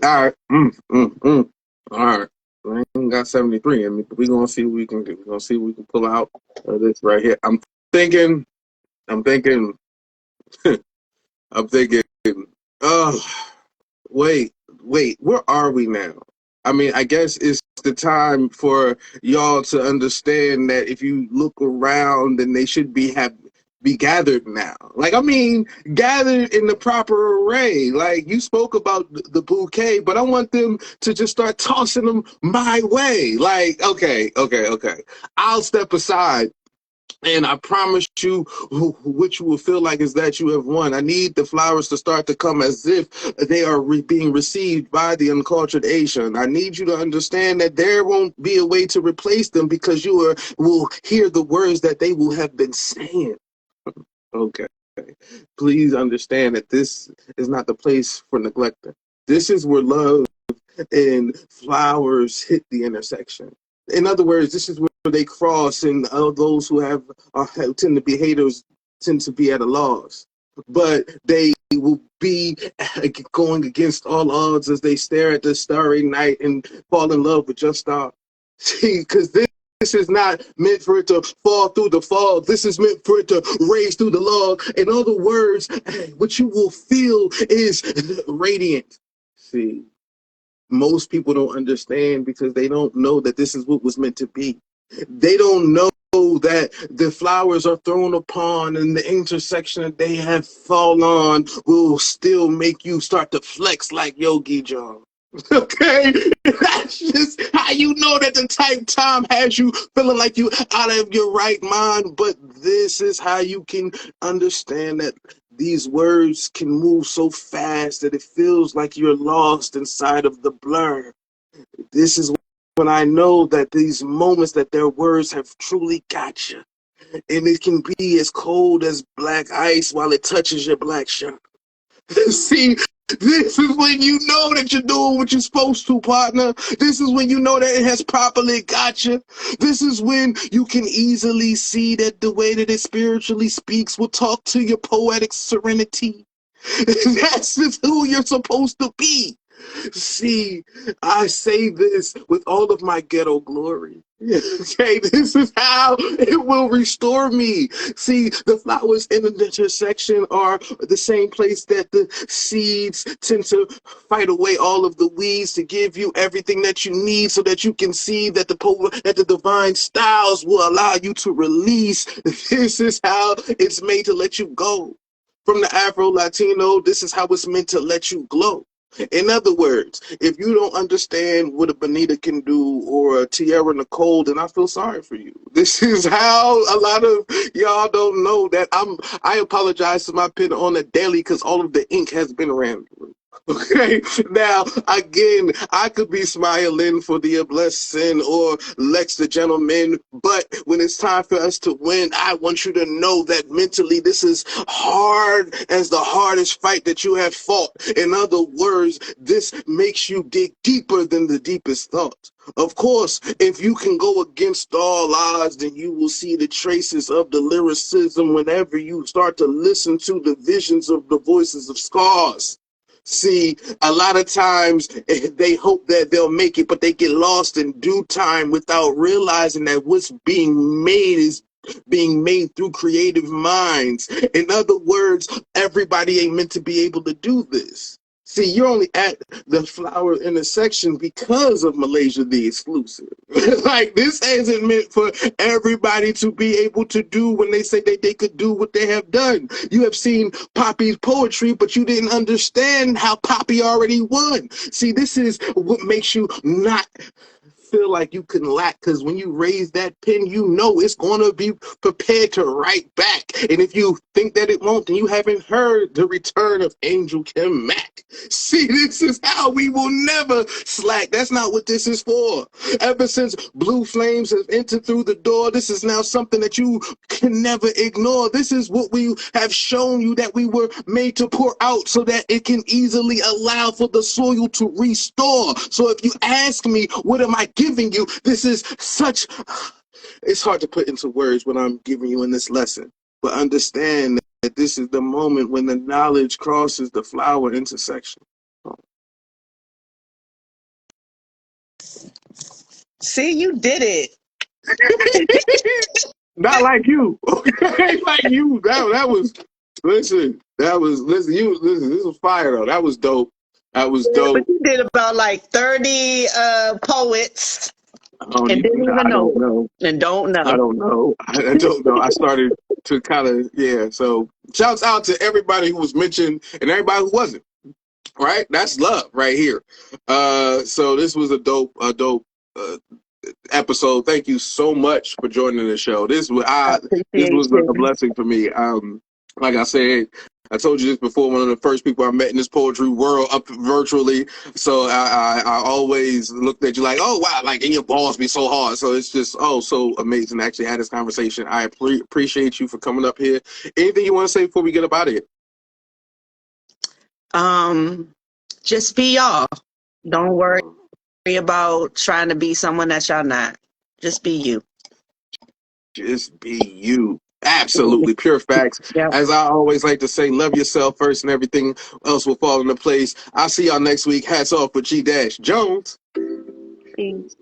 B: All right. All right. I ain't got 73 in me, but we're going to see what we can do. We're going to see what we can pull out of this right here. I'm thinking, oh, wait, where are we now? I mean, I guess it's the time for y'all to understand that if you look around, then they should be gathered now. Like, I mean, gathered in the proper array. Like, you spoke about the bouquet, but I want them to just start tossing them my way. Like, okay. I'll step aside. And I promise you, what you will feel like is that you have won. I need the flowers to start to come as if they are being received by the uncultured Asian. I need you to understand that there won't be a way to replace them, because you will hear the words that they will have been saying. Okay. Please understand that this is not the place for neglecting. This is where love and flowers hit the intersection. In other words, this is where they cross, and those who tend to be haters tend to be at a loss. But they will be going against all odds as they stare at the starry night and fall in love with your star. See, because this is not meant for it to fall through the fog. This is meant for it to raise through the log. In other words, what you will feel is radiant. See, most people don't understand because they don't know that this is what was meant to be. They don't know that the flowers are thrown upon, and the intersection that they have fallen on will still make you start to flex like Yogi John. Okay, that's just how you know that the type time has you feeling like you out of your right mind. But this is how you can understand that these words can move so fast that it feels like you're lost inside of the blur. This is when I know that these moments that their words have truly got you. And it can be as cold as black ice while it touches your black shirt. See, This is when you know that you're doing what you're supposed to, partner. This is when you know that it has properly got you. This is when you can easily see that the way that it spiritually speaks will talk to your poetic serenity. That's just who you're supposed to be. See, I say this with all of my ghetto glory. Okay, this is how it will restore me. See, the flowers in the intersection are the same place that the seeds tend to fight away all of the weeds to give you everything that you need so that you can see that the divine styles will allow you to release. This is how it's made to let you go. From the Afro-Latino, this is how it's meant to let you glow. In other words, if you don't understand what a Bonita can do or a Tierra Nicole, then I feel sorry for you. This is how a lot of y'all don't know that I apologize to my pen on a daily because all of the ink has been ran through. Okay, now again, I could be smiling for the blessing or Lex the gentleman, but when it's time for us to win, I want you to know that mentally this is hard as the hardest fight that you have fought. In other words, this makes you dig deeper than the deepest thought. Of course, if you can go against all odds, then you will see the traces of the lyricism whenever you start to listen to the visions of the voices of scars. See, a lot of times they hope that they'll make it, but they get lost in due time without realizing that what's being made is being made through creative minds. In other words, everybody ain't meant to be able to do this. See, you're only at the flower intersection because of Malaysia the Exclusive. Like, this isn't meant for everybody to be able to do when they say that they could do what they have done. You have seen Poppy's poetry, but you didn't understand how Poppy already won. See, this is what makes you not feel like you can lack, because when you raise that pen, you know it's going to be prepared to write back. And if you think that it won't, then you haven't heard the return of Angel Kim Mack. See, this is how we will never slack. That's not what this is for. Ever since Blue Flames have entered through the door, this is now something that you can never ignore. This is what we have shown you that we were made to pour out so that it can easily allow for the soil to restore. So if you ask me, what am I giving you? This is such, it's hard to put into words what I'm giving you in this lesson, but understand that this is the moment when the knowledge crosses the flower intersection.
A: See, you did it.
B: Not like you, okay? Like you. That was, listen. That was, listen. This was fire though. That was dope. That was dope.
A: But you did about like 30 poets and didn't even know. And don't know.
B: I don't know. I don't know. I started to kind of, yeah. So shouts out to everybody who was mentioned and everybody who wasn't. Right? That's love right here. So this was a dope episode. Thank you so much for joining the show. This was a blessing for me. Like I said, I told you this before, one of the first people I met in this poetry world up virtually. So I always looked at you like, oh, wow, like, and your balls be so hard. So it's just, oh, so amazing to actually have this conversation. I appreciate you for coming up here. Anything you want to say before we get up out of here?
A: Just be y'all. Don't worry about trying to be someone that y'all not. Just be you.
B: Just be you. Absolutely. Pure facts.
A: Yep.
B: As I always like to say, love yourself first and everything else will fall into place. I'll see y'all next week. Hats off with G-Jones.
A: Peace.